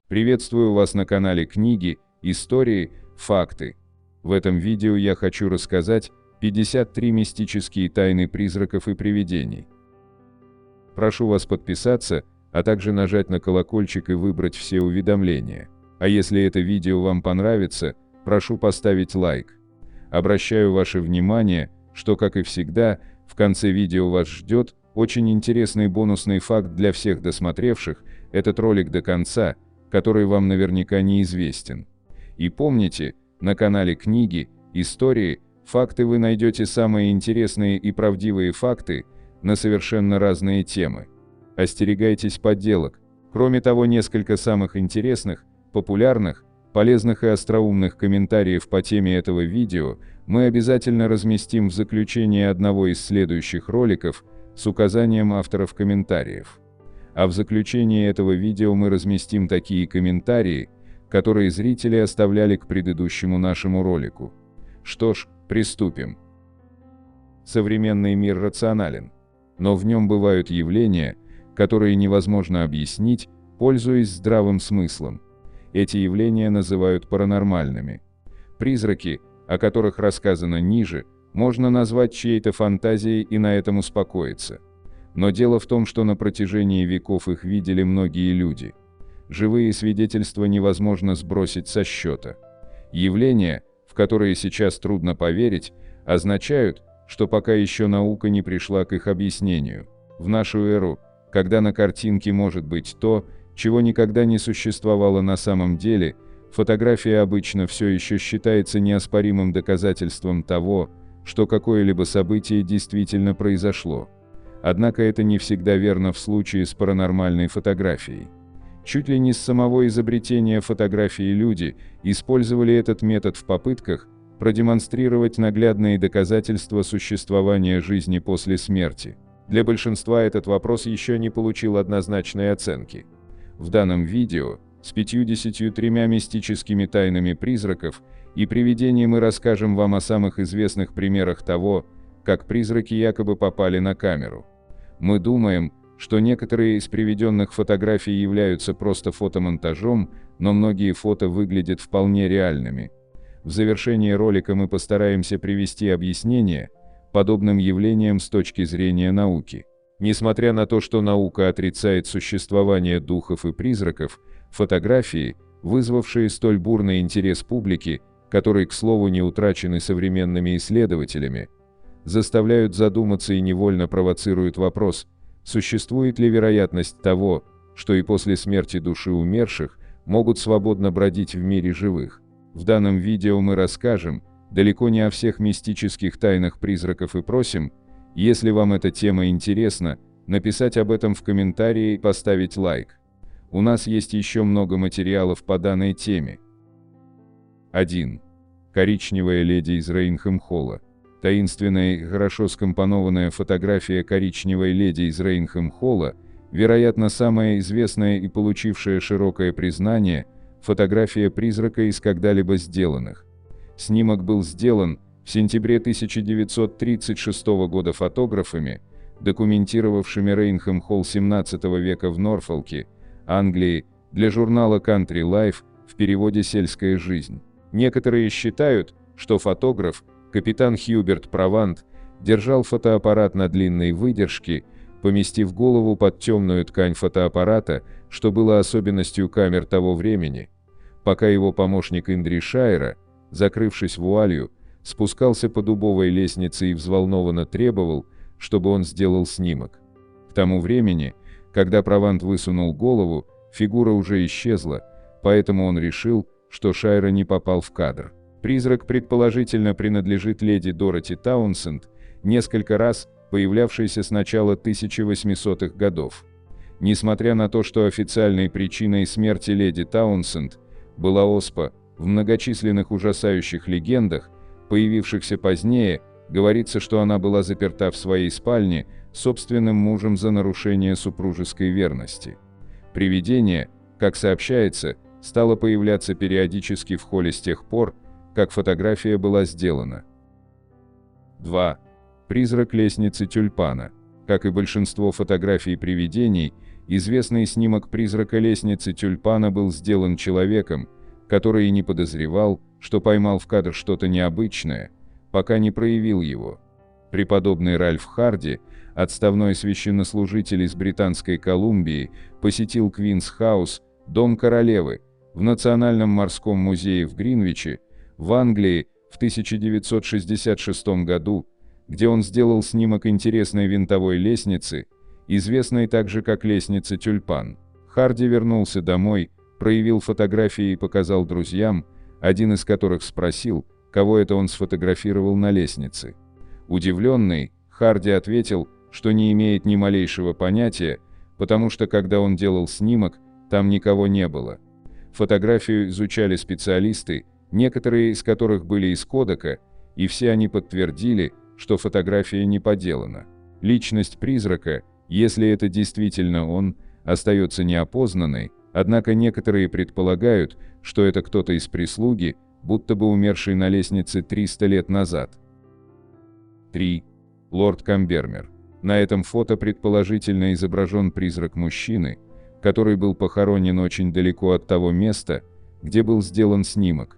Приветствую вас на канале Книги, Истории, Факты. В этом видео я хочу рассказать 53 мистические тайны призраков и привидений. Прошу вас подписаться, а также нажать на колокольчик и выбрать все уведомления. А если это видео вам понравится, прошу поставить лайк. Обращаю ваше внимание, что, как и всегда, в конце видео вас ждет очень интересный бонусный факт для всех досмотревших этот ролик до конца, который вам наверняка неизвестен. И помните, на канале Книги, Истории, Факты вы найдете самые интересные и правдивые факты на совершенно разные темы. Остерегайтесь подделок. Кроме того, несколько самых интересных, популярных, полезных и остроумных комментариев по теме этого видео мы обязательно разместим в заключении одного из следующих роликов с указанием авторов комментариев. А в заключении этого видео мы разместим такие комментарии, которые зрители оставляли к предыдущему нашему ролику. Что ж, приступим. Современный мир рационален, но в нем бывают явления, которые невозможно объяснить, пользуясь здравым смыслом. Эти явления называют паранормальными. Призраки, о которых рассказано ниже, можно назвать чьей-то фантазией и на этом успокоиться. Но дело в том, что на протяжении веков их видели многие люди. Живые свидетельства невозможно сбросить со счета. Явления, в которые сейчас трудно поверить, означают, что пока еще наука не пришла к их объяснению. В нашу эру, когда на картинке может быть то, чего никогда не существовало на самом деле, фотография обычно все еще считается неоспоримым доказательством того, что какое-либо событие действительно произошло. Однако это не всегда верно в случае с паранормальной фотографией. Чуть ли не с самого изобретения фотографии люди использовали этот метод в попытках продемонстрировать наглядные доказательства существования жизни после смерти. Для большинства этот вопрос еще не получил однозначной оценки. В данном видео с 53 мистическими тайнами призраков и привидений мы расскажем вам о самых известных примерах того, как призраки якобы попали на камеру. Мы думаем, что некоторые из приведенных фотографий являются просто фотомонтажом, но многие фото выглядят вполне реальными. В завершении ролика мы постараемся привести объяснение подобным явлениям с точки зрения науки. Несмотря на то, что наука отрицает существование духов и призраков, фотографии, вызвавшие столь бурный интерес публики, который, к слову, не утрачены современными исследователями, заставляют задуматься и невольно провоцируют вопрос, существует ли вероятность того, что и после смерти души умерших могут свободно бродить в мире живых. В данном видео мы расскажем далеко не о всех мистических тайнах призраков и просим, если вам эта тема интересна, написать об этом в комментарии и поставить лайк. У нас есть еще много материалов по данной теме. 1. Коричневая леди из Рейнхэм-холла. Таинственная и хорошо скомпонованная фотография коричневой леди из Рейнхэм-холла, вероятно, самая известная и получившая широкое признание, фотография призрака из когда-либо сделанных. Снимок был сделан в сентябре 1936 года фотографами, документировавшими Рейнхэм-холл XVII века в Норфолке, Англии, для журнала Country Life в переводе «Сельская жизнь». Некоторые считают, что фотограф, капитан Хьюберт Правант, держал фотоаппарат на длинной выдержке, поместив голову под темную ткань фотоаппарата, что было особенностью камер того времени, пока его помощник Индри Шайра, закрывшись вуалью, спускался по дубовой лестнице и взволнованно требовал, чтобы он сделал снимок. К тому времени, когда Правант высунул голову, фигура уже исчезла, поэтому он решил, что Шайра не попал в кадр. Призрак предположительно принадлежит леди Дороти Таунсенд, несколько раз появлявшейся с начала 1800-х годов. Несмотря на то, что официальной причиной смерти леди Таунсенд была оспа, в многочисленных ужасающих легендах, появившихся позднее, говорится, что она была заперта в своей спальне собственным мужем за нарушение супружеской верности. Привидение, как сообщается, стало появляться периодически в холле с тех пор, как фотография была сделана. 2. Призрак лестницы тюльпана. Как и большинство фотографий привидений, Известный снимок призрака лестницы тюльпана был сделан человеком, который и не подозревал, что поймал в кадр что-то необычное, пока не проявил его. Преподобный Ральф Харди, отставной священнослужитель из Британской Колумбии, посетил Квинс-хаус, дом королевы, в Национальном морском музее в Гринвиче, в Англии, в 1966 году, где он сделал снимок интересной винтовой лестницы, известной также как лестница тюльпан. Харди вернулся домой, проявил фотографии и показал друзьям, один из которых спросил, кого это он сфотографировал на лестнице. Удивленный, Харди ответил, что не имеет ни малейшего понятия, потому что когда он делал снимок, там никого не было. Фотографию изучали специалисты, некоторые из которых были из Кодека, и все они подтвердили, что фотография не подделана. Личность призрака, если это действительно он, остается неопознанной, однако некоторые предполагают, что это кто-то из прислуги, будто бы умерший на лестнице 300 лет назад. 3. Лорд Камбермер. На этом фото предположительно изображен призрак мужчины, который был похоронен очень далеко от того места, где был сделан снимок.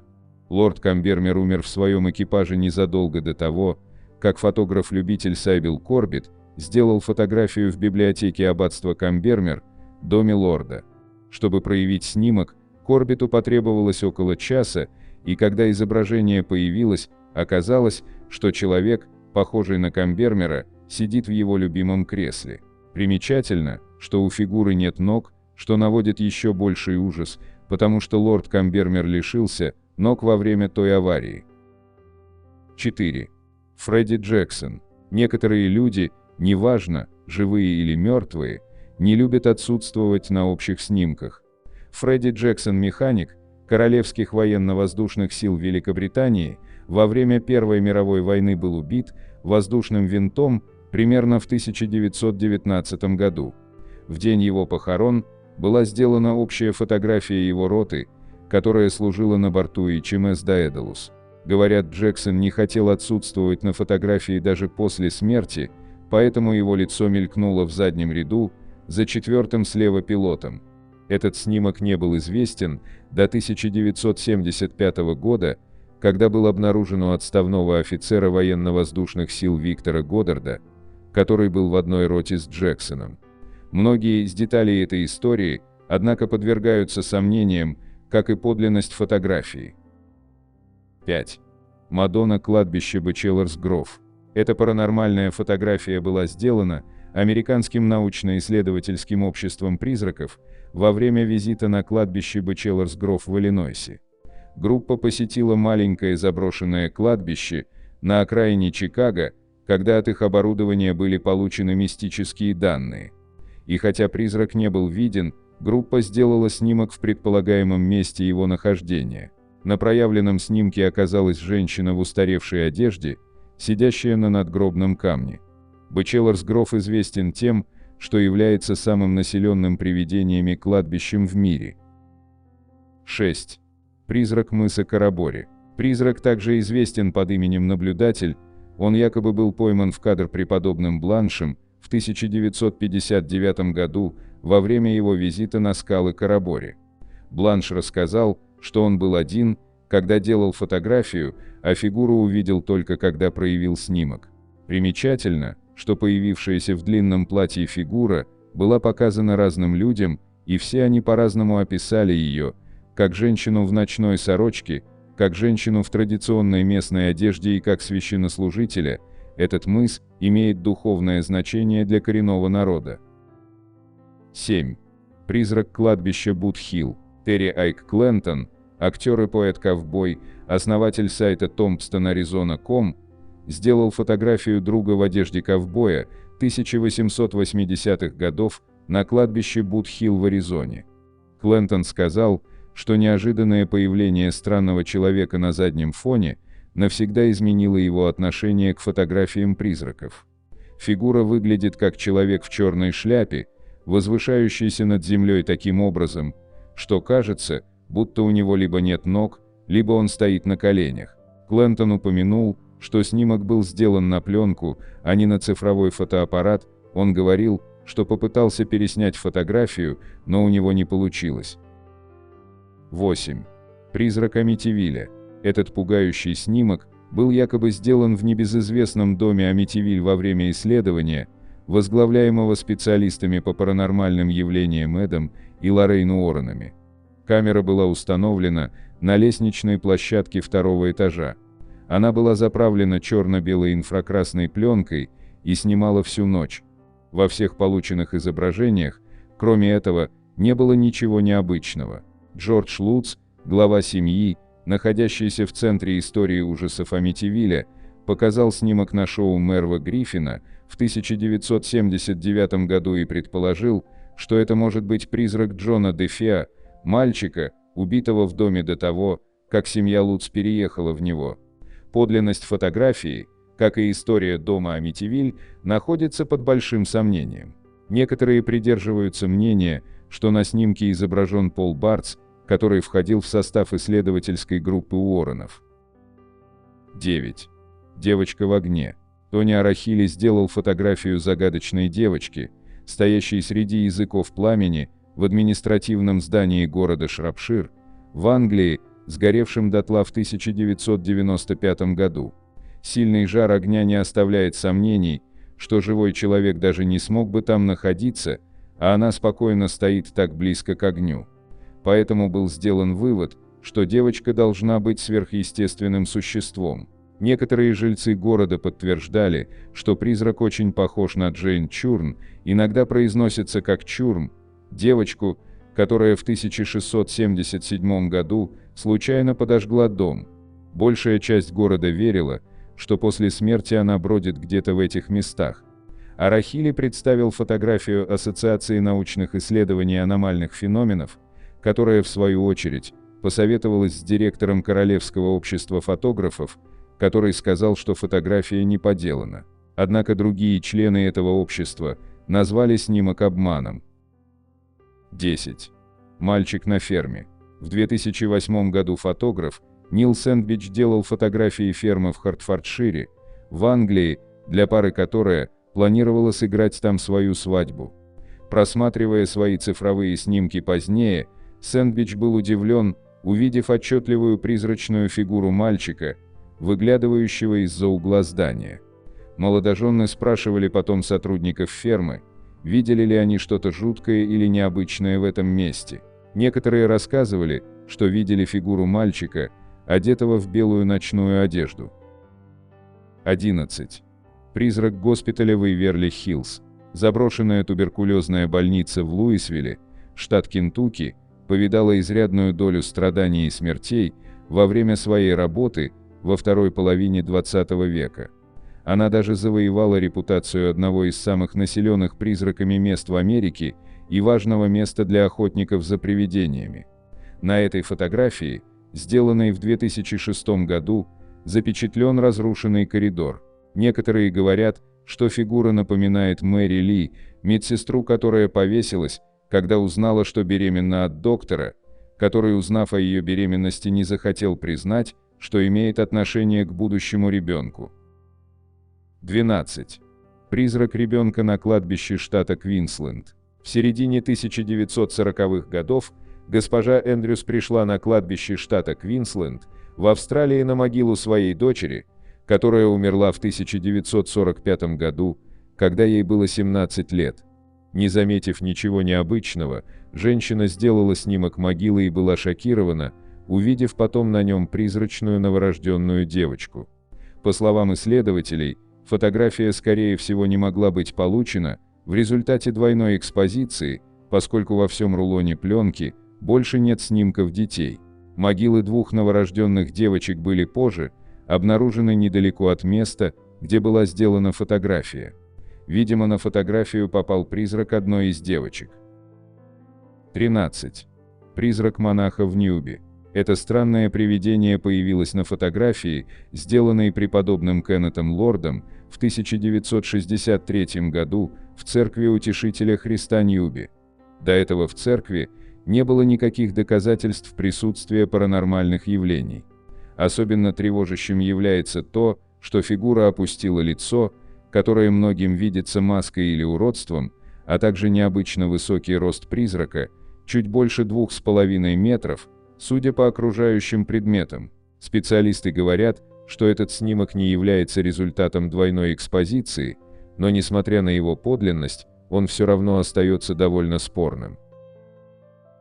Лорд Камбермер умер в своем экипаже незадолго до того, как фотограф-любитель Сайбил Корбит сделал фотографию в библиотеке аббатства Камбермер, доме лорда. Чтобы проявить снимок, Корбиту потребовалось около часа, и когда изображение появилось, оказалось, что человек, похожий на Камбермера, сидит в его любимом кресле. Примечательно, что у фигуры нет ног, что наводит еще больший ужас, потому что лорд Камбермер лишился ног во время той аварии. 4. Фредди Джексон. Некоторые люди, неважно, живые или мертвые, не любят отсутствовать на общих снимках. Фредди Джексон, механик Королевских военно-воздушных сил Великобритании, во время Первой мировой войны был убит воздушным винтом примерно в 1919 году. В день его похорон была сделана общая фотография его роты, которая служила на борту HMS Daedalus. Говорят, Джексон не хотел отсутствовать на фотографии даже после смерти, поэтому его лицо мелькнуло в заднем ряду, за четвертым слева пилотом. Этот снимок не был известен до 1975 года, когда был обнаружен у отставного офицера военно-воздушных сил Виктора Годдарда, который был в одной роте с Джексоном. Многие из деталей этой истории, однако, подвергаются сомнениям, как и подлинность фотографии. 5. Мадонна, кладбище Бачелорс-Гров. Эта паранормальная фотография была сделана Американским научно-исследовательским обществом призраков во время визита на кладбище Бачелорс-Гров в Иллинойсе. Группа посетила маленькое заброшенное кладбище на окраине Чикаго, когда от их оборудования были получены мистические данные. И хотя призрак не был виден, группа сделала снимок в предполагаемом месте его нахождения. На проявленном снимке оказалась женщина в устаревшей одежде, сидящая на надгробном камне. Бачелорс-Гров известен тем, что является самым населенным привидениями кладбищем в мире. 6. Призрак мыса Карабори. Призрак также известен под именем Наблюдатель, он якобы был пойман в кадр преподобным Бланшем в 1959 году во время его визита на скалы Карабори. Бланш рассказал, что он был один, когда делал фотографию, а фигуру увидел только когда проявил снимок. Примечательно, что появившаяся в длинном платье фигура была показана разным людям, и все они по-разному описали ее, как женщину в ночной сорочке, как женщину в традиционной местной одежде и как священнослужителя. Этот мыс имеет духовное значение для коренного народа. 7. Призрак кладбища Бут-Хилл. Терри Айк Клентон, актер и поэт-ковбой, основатель сайта ThompstonArizona.com, сделал фотографию друга в одежде ковбоя 1880-х годов на кладбище Бут-Хилл в Аризоне. Клентон сказал, что неожиданное появление странного человека на заднем фоне навсегда изменило его отношение к фотографиям призраков. Фигура выглядит как человек в черной шляпе, возвышающийся над землей таким образом, что кажется, будто у него либо нет ног, либо он стоит на коленях. Клентон упомянул, что снимок был сделан на пленку, а не на цифровой фотоаппарат. Он говорил, что попытался переснять фотографию, но у него не получилось. 8. Призрак Амитивилля. Этот пугающий снимок был якобы сделан в небезызвестном доме Амитивиль во время исследования, возглавляемого специалистами по паранормальным явлениям Эдом и Лоррейн Уорренами. Камера была установлена на лестничной площадке второго этажа. Она была заправлена черно-белой инфракрасной пленкой и снимала всю ночь. Во всех полученных изображениях, кроме этого, не было ничего необычного. Джордж Луц, глава семьи, находящийся в центре истории ужасов Амитивилля, показал снимок на шоу Мерва Гриффина в 1979 году и предположил, что это может быть призрак Джона Дефеа, мальчика, убитого в доме до того, как семья Луц переехала в него. Подлинность фотографии, как и история дома Амитивиль, находится под большим сомнением. Некоторые придерживаются мнения, что на снимке изображен Пол Бартс, который входил в состав исследовательской группы Уорренов. 9. Девочка в огне. Тони Арахили сделал фотографию загадочной девочки, стоящей среди языков пламени в административном здании города Шрапшир, в Англии, сгоревшем дотла в 1995 году. Сильный жар огня не оставляет сомнений, что живой человек даже не смог бы там находиться, а она спокойно стоит так близко к огню. Поэтому был сделан вывод, что девочка должна быть сверхъестественным существом. Некоторые жильцы города подтверждали, что призрак очень похож на Джейн Чурн, иногда произносится как Чурм, девочку, которая в 1677 году случайно подожгла дом. Большая часть города верила, что после смерти она бродит где-то в этих местах. Арахили представил фотографию Ассоциации научных исследований аномальных феноменов, которая, в свою очередь, посоветовалась с директором Королевского общества фотографов, который сказал, что фотография не подделана. Однако другие члены этого общества назвали снимок обманом. 10. Мальчик на ферме. В 2008 году фотограф Нил Сэндвич делал фотографии фермы в Хартфордшире, в Англии, для пары, которая планировала сыграть там свою свадьбу. Просматривая свои цифровые снимки позднее, Сэндвич был удивлен, увидев отчетливую призрачную фигуру мальчика, выглядывающего из-за угла здания. Молодожены спрашивали потом сотрудников фермы, видели ли они что-то жуткое или необычное в этом месте. Некоторые рассказывали, что видели фигуру мальчика, одетого в белую ночную одежду. 11. Призрак госпиталя Вейверли-Хиллз. Заброшенная туберкулезная больница в Луисвилле, штат Кентукки, повидала изрядную долю страданий и смертей во время своей работы во второй половине XX века. Она даже завоевала репутацию одного из самых населенных призраками мест в Америке и важного места для охотников за привидениями. На этой фотографии, сделанной в 2006 году, запечатлен разрушенный коридор. Некоторые говорят, что фигура напоминает Мэри Ли, медсестру, которая повесилась, когда узнала, что беременна от доктора, который, узнав о ее беременности, не захотел признать, что имеет отношение к будущему ребенку. 12. Призрак ребенка на кладбище штата Квинсленд. В середине 1940-х годов госпожа Эндрюс пришла на кладбище штата Квинсленд в Австралии на могилу своей дочери, которая умерла в 1945 году, когда ей было 17 лет. Не заметив ничего необычного, женщина сделала снимок могилы и была шокирована, увидев потом на нем призрачную новорожденную девочку. По словам исследователей, фотография, скорее всего, не могла быть получена в результате двойной экспозиции, поскольку во всем рулоне пленки больше нет снимков детей. Могилы двух новорожденных девочек были позже обнаружены недалеко от места, где была сделана фотография. Видимо, на фотографию попал призрак одной из девочек. 13. Призрак монаха в Ньюби. Это странное привидение появилось на фотографии, сделанной преподобным Кеннетом Лордом в 1963 году в церкви Утешителя Христа Ньюби. До этого в церкви не было никаких доказательств присутствия паранормальных явлений. Особенно тревожащим является то, что фигура опустила лицо, которое многим видится маской или уродством, а также необычно высокий рост призрака, чуть больше 2,5 метров, судя по окружающим предметам. Специалисты говорят, что этот снимок не является результатом двойной экспозиции, но несмотря на его подлинность, он все равно остается довольно спорным.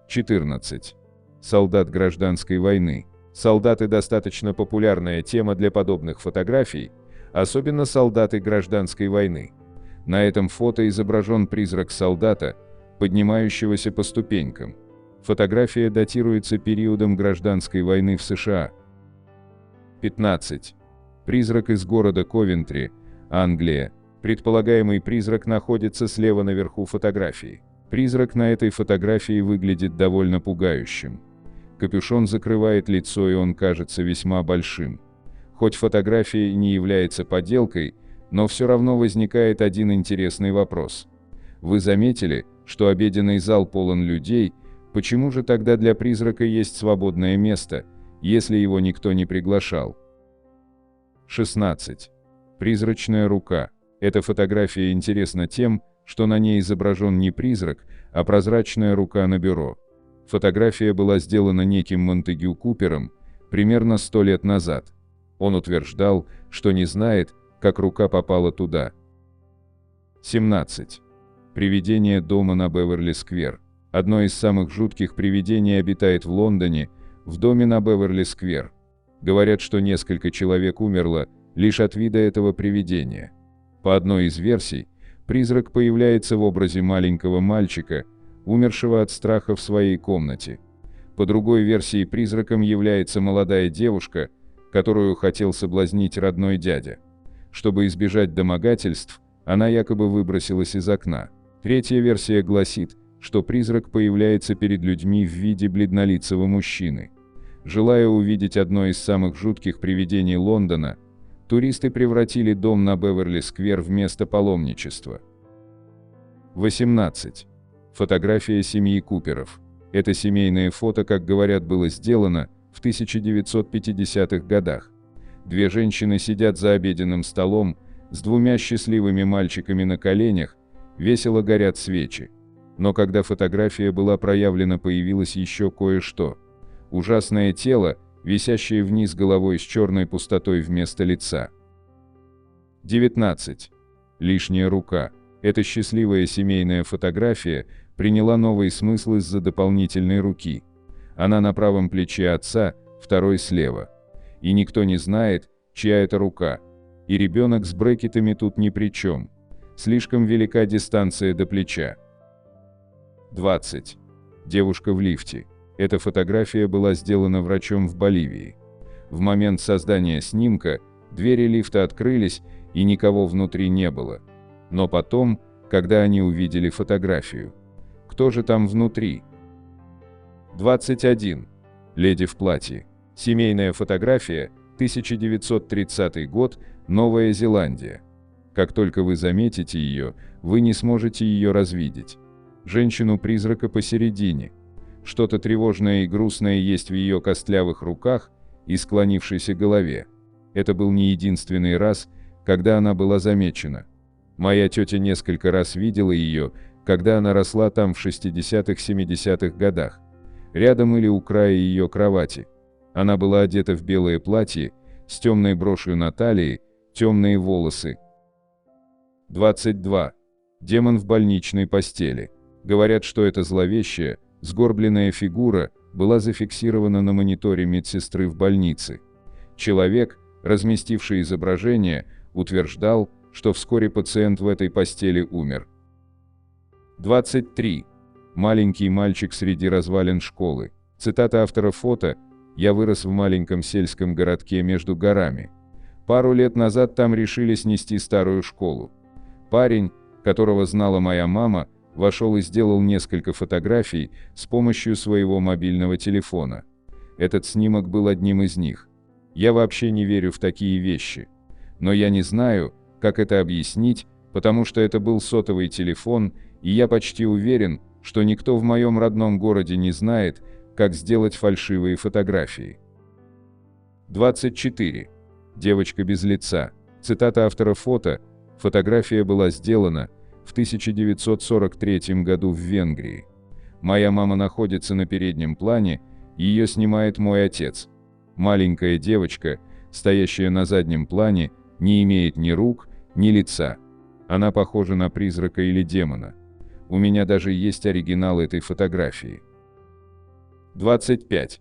14. Солдат гражданской войны. Солдаты – достаточно популярная тема для подобных фотографий, особенно солдаты гражданской войны. На этом фото изображен призрак солдата, поднимающегося по ступенькам. Фотография датируется периодом гражданской войны в США. 15. Призрак из города Ковентри, Англия. Предполагаемый призрак находится слева наверху фотографии. Призрак на этой фотографии выглядит довольно пугающим. Капюшон закрывает лицо, и он кажется весьма большим. Хоть фотография и не является подделкой, но все равно возникает один интересный вопрос. Вы заметили, что обеденный зал полон людей, почему же тогда для призрака есть свободное место, если его никто не приглашал? 16. Призрачная рука. Эта фотография интересна тем, что на ней изображен не призрак, а прозрачная рука на бюро. Фотография была сделана неким Монтегю Купером примерно 100 лет назад. Он утверждал, что не знает, как рука попала туда. 17. Привидение дома на Беверли-сквер. Одно из самых жутких привидений обитает в Лондоне, в доме на Беверли-сквер. Говорят, что несколько человек умерло лишь от вида этого привидения. По одной из версий, призрак появляется в образе маленького мальчика, умершего от страха в своей комнате. По другой версии, призраком является молодая девушка, которую хотел соблазнить родной дядя. Чтобы избежать домогательств, она якобы выбросилась из окна. Третья версия гласит, что призрак появляется перед людьми в виде бледнолицего мужчины. Желая увидеть одно из самых жутких привидений Лондона, туристы превратили дом на Беверли-сквер в место паломничества. 18. Фотография семьи Куперов. Это семейное фото, как говорят, было сделано в 1950-х годах. Две женщины сидят за обеденным столом, с двумя счастливыми мальчиками на коленях, весело горят свечи. Но когда фотография была проявлена, появилось еще кое-что. Ужасное тело, висящее вниз головой с черной пустотой вместо лица. 19. Лишняя рука. Эта счастливая семейная фотография приняла новый смысл из-за дополнительной руки. Она на правом плече отца, второй слева. И никто не знает, чья это рука. И ребенок с брекетами тут ни при чем. Слишком велика дистанция до плеча. 20. Девушка в лифте. Эта фотография была сделана врачом в Боливии. В момент создания снимка двери лифта открылись, и никого внутри не было. Но потом, когда они увидели фотографию, кто же там внутри? 21. Леди в платье. Семейная фотография, 1930 год, Новая Зеландия. Как только вы заметите ее, вы не сможете ее развидеть. Женщину-призрака посередине. Что-то тревожное и грустное есть в ее костлявых руках и склонившейся голове. Это был не единственный раз, когда она была замечена. Моя тетя несколько раз видела ее, когда она росла там в 60-70-х годах, рядом или у края ее кровати. Она была одета в белое платье, с темной брошью на талии, темные волосы. 22. Демон в больничной постели. Говорят, что эта зловещая, сгорбленная фигура была зафиксирована на мониторе медсестры в больнице. Человек, разместивший изображение, утверждал, что вскоре пациент в этой постели умер. 23. Маленький мальчик среди развалин школы. Цитата автора фото: «Я вырос в маленьком сельском городке между горами. Пару лет назад там решили снести старую школу. Парень, которого знала моя мама, вошел и сделал несколько фотографий с помощью своего мобильного телефона. Этот снимок был одним из них. Я вообще не верю в такие вещи. Но я не знаю, как это объяснить, потому что это был сотовый телефон, и я почти уверен, что никто в моем родном городе не знает, как сделать фальшивые фотографии». 24. Девочка без лица. Цитата автора фото: «Фотография была сделана в 1943 году в Венгрии. Моя мама находится на переднем плане, ее снимает мой отец. Маленькая девочка, стоящая на заднем плане, не имеет ни рук, ни лица. Она похожа на призрака или демона. У меня даже есть оригинал этой фотографии. 25.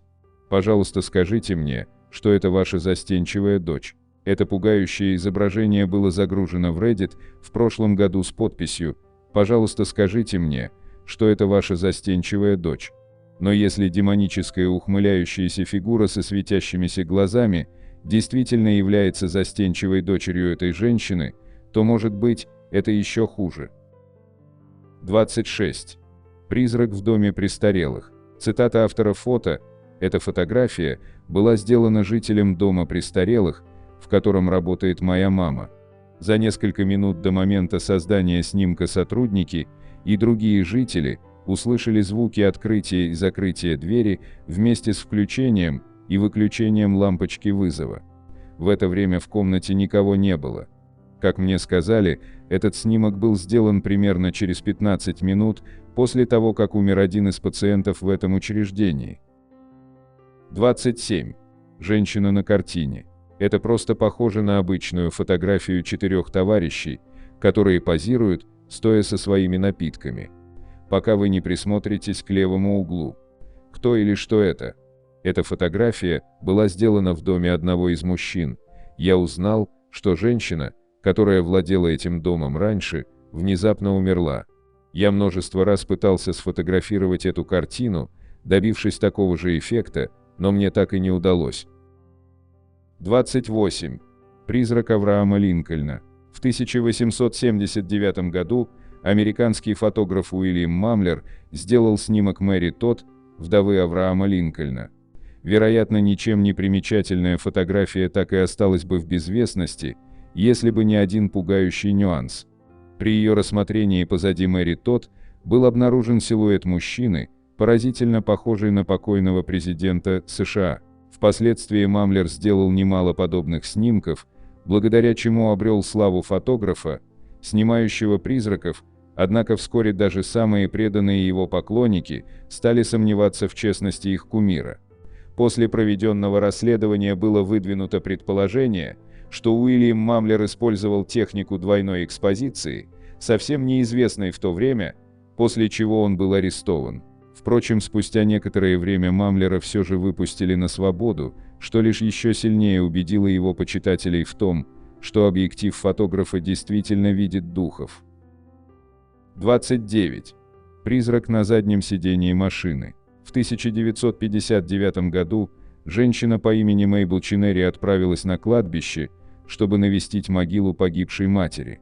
Пожалуйста, скажите мне, что это ваша застенчивая дочь. Это пугающее изображение было загружено в Reddit в прошлом году с подписью «Пожалуйста, скажите мне, что это ваша застенчивая дочь». Но если демоническая ухмыляющаяся фигура со светящимися глазами действительно является застенчивой дочерью этой женщины, то, может быть, это еще хуже. 26. Призрак в доме престарелых. Цитата автора фото. Эта фотография была сделана жителем дома престарелых, в котором работает моя мама. За несколько минут до момента создания снимка сотрудники и другие жители услышали звуки открытия и закрытия двери вместе с включением и выключением лампочки вызова. В это время в комнате никого не было. Как мне сказали, этот снимок был сделан примерно через 15 минут после того, как умер один из пациентов в этом учреждении. 27. Женщина на картине. Это просто похоже на обычную фотографию 4 товарищей, которые позируют, стоя со своими напитками. Пока вы не присмотритесь к левому углу. Кто или что это? Эта фотография была сделана в доме одного из мужчин. Я узнал, что женщина, которая владела этим домом раньше, внезапно умерла. Я множество раз пытался сфотографировать эту картину, добившись такого же эффекта, но мне так и не удалось. 28. Призрак Авраама Линкольна. В 1879 году американский фотограф Уильям Мамлер сделал снимок Мэри Тодд, вдовы Авраама Линкольна. Вероятно, ничем не примечательная фотография так и осталась бы в безвестности, если бы не один пугающий нюанс. При ее рассмотрении позади Мэри Тодд был обнаружен силуэт мужчины, поразительно похожий на покойного президента США. Впоследствии Мамлер сделал немало подобных снимков, благодаря чему обрел славу фотографа, снимающего призраков, однако вскоре даже самые преданные его поклонники стали сомневаться в честности их кумира. После проведенного расследования было выдвинуто предположение, что Уильям Мамлер использовал технику двойной экспозиции, совсем неизвестной в то время, после чего он был арестован. Впрочем, спустя некоторое время Мамлера все же выпустили на свободу, что лишь еще сильнее убедило его почитателей в том, что объектив фотографа действительно видит духов. 29. Призрак на заднем сидении машины. В 1959 году женщина по имени Мейбл Чиннери отправилась на кладбище, чтобы навестить могилу погибшей матери.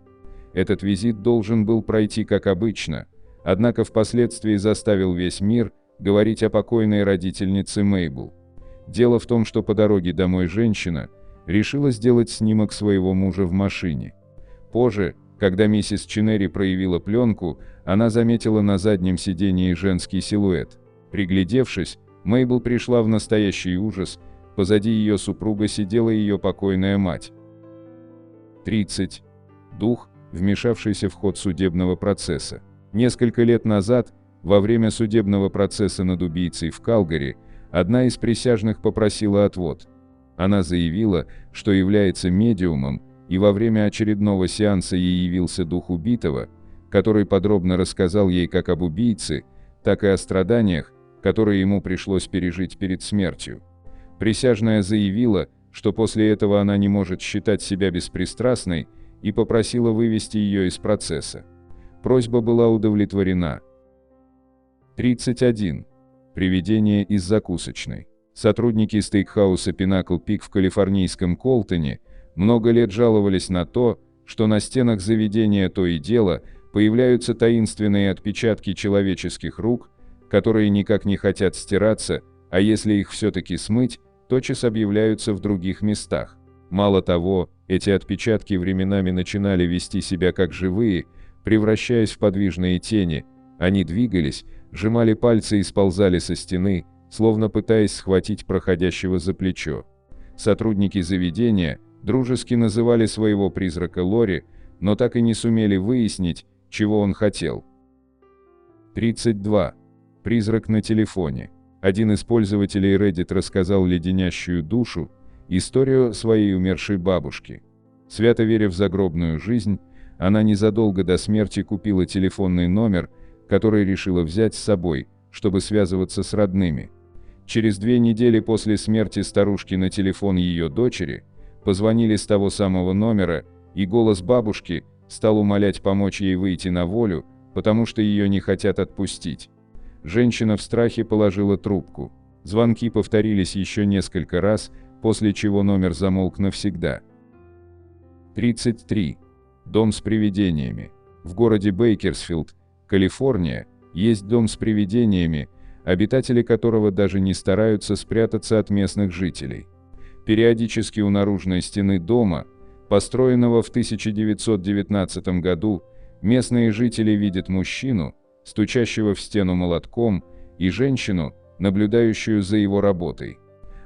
Этот визит должен был пройти как обычно, однако впоследствии заставил весь мир говорить о покойной родительнице Мейбл. Дело в том, что по дороге домой женщина решила сделать снимок своего мужа в машине. Позже, когда миссис Чиннери проявила пленку, она заметила на заднем сидении женский силуэт. Приглядевшись, Мейбл пришла в настоящий ужас, позади ее супруга сидела ее покойная мать. 30. Дух, вмешавшийся в ход судебного процесса. Несколько лет назад, во время судебного процесса над убийцей в Калгари, одна из присяжных попросила отвод. Она заявила, что является медиумом, и во время очередного сеанса ей явился дух убитого, который подробно рассказал ей как об убийце, так и о страданиях, которые ему пришлось пережить перед смертью. Присяжная заявила, что после этого она не может считать себя беспристрастной, и попросила вывести ее из процесса. Просьба была удовлетворена. 31. Привидение из закусочной. Сотрудники стейкхауса Pinnacle Peak в калифорнийском Колтоне много лет жаловались на то, что на стенах заведения то и дело появляются таинственные отпечатки человеческих рук, которые никак не хотят стираться, а если их все-таки смыть, тотчас объявляются в других местах. Мало того, эти отпечатки временами начинали вести себя как живые, превращаясь в подвижные тени. Они двигались, сжимали пальцы и сползали со стены, словно пытаясь схватить проходящего за плечо. Сотрудники заведения дружески называли своего призрака Лори, но так и не сумели выяснить, чего он хотел. 32. Призрак на телефоне. Один из пользователей Reddit рассказал леденящую душу историю своей умершей бабушки. Свято веря в загробную жизнь, она незадолго до смерти купила телефонный номер, который решила взять с собой, чтобы связываться с родными. Через 2 недели после смерти старушки на телефон ее дочери позвонили с того самого номера, и голос бабушки стал умолять помочь ей выйти на волю, потому что ее не хотят отпустить. Женщина в страхе положила трубку. Звонки повторились еще несколько раз, после чего номер замолк навсегда. 33. Дом с привидениями. В городе Бейкерсфилд, Калифорния, есть дом с привидениями, обитатели которого даже не стараются спрятаться от местных жителей. Периодически у наружной стены дома, построенного в 1919 году, местные жители видят мужчину, стучащего в стену молотком, и женщину, наблюдающую за его работой.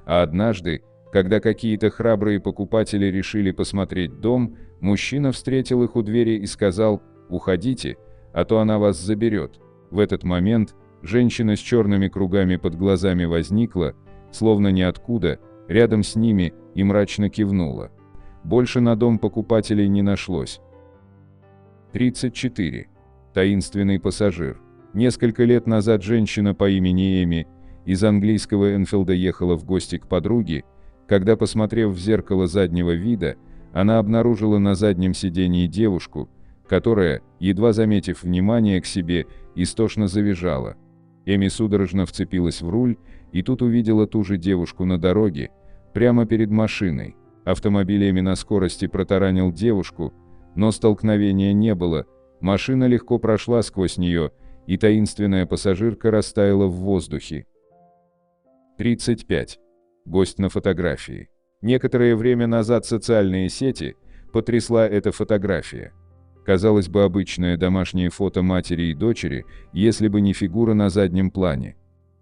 А однажды, когда какие-то храбрые покупатели решили посмотреть дом, мужчина встретил их у двери и сказал: «Уходите, а то она вас заберет». В этот момент женщина с черными кругами под глазами возникла, словно ниоткуда, рядом с ними, и мрачно кивнула. Больше на дом покупателей не нашлось. 34. Таинственный пассажир. Несколько лет назад женщина по имени Эми из английского Энфилда ехала в гости к подруге. Когда, посмотрев в зеркало заднего вида, она обнаружила на заднем сидении девушку, которая, едва заметив внимание к себе, истошно завизжала. Эми судорожно вцепилась в руль, и тут увидела ту же девушку на дороге, прямо перед машиной. Автомобиль Эми на скорости протаранил девушку, но столкновения не было, машина легко прошла сквозь нее, и таинственная пассажирка растаяла в воздухе. 35. Гость на фотографии. Некоторое время назад социальные сети потрясла эта фотография. Казалось бы, обычное домашнее фото матери и дочери, если бы не фигура на заднем плане.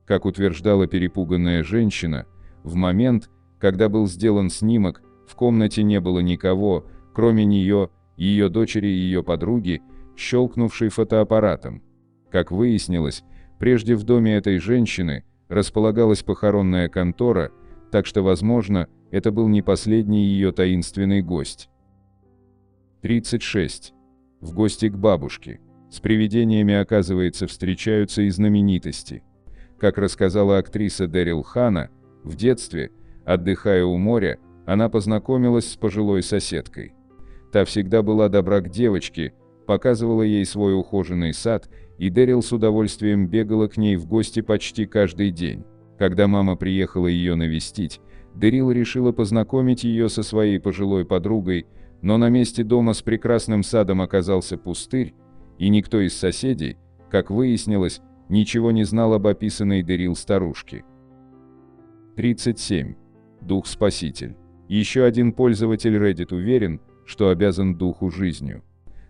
Как утверждала перепуганная женщина, в момент, когда был сделан снимок, в комнате не было никого, кроме нее, ее дочери и ее подруги, щелкнувшей фотоаппаратом. Как выяснилось, прежде в доме этой женщины располагалась похоронная контора, так что, возможно, это был не последний ее таинственный гость. 36. В гости к бабушке. С привидениями, оказывается, встречаются и знаменитости. Как рассказала актриса Дэрил Ханна, в детстве, отдыхая у моря, она познакомилась с пожилой соседкой. Та всегда была добра к девочке, показывала ей свой ухоженный сад, и Дэрил с удовольствием бегала к ней в гости почти каждый день. Когда мама приехала ее навестить, Дэрил решила познакомить ее со своей пожилой подругой, но на месте дома с прекрасным садом оказался пустырь, и никто из соседей, как выяснилось, ничего не знал об описанной Дэрил старушке. 37. Дух-спаситель. Еще один пользователь Reddit уверен, что обязан духу жизнью.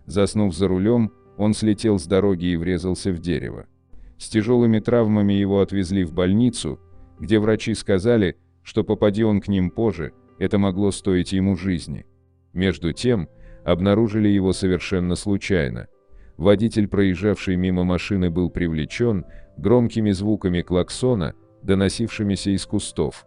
Заснув за рулем, он слетел с дороги и врезался в дерево. С тяжелыми травмами его отвезли в больницу, где врачи сказали, что попади он к ним позже, это могло стоить ему жизни. Между тем, обнаружили его совершенно случайно. Водитель, проезжавший мимо машины, был привлечен громкими звуками клаксона, доносившимися из кустов.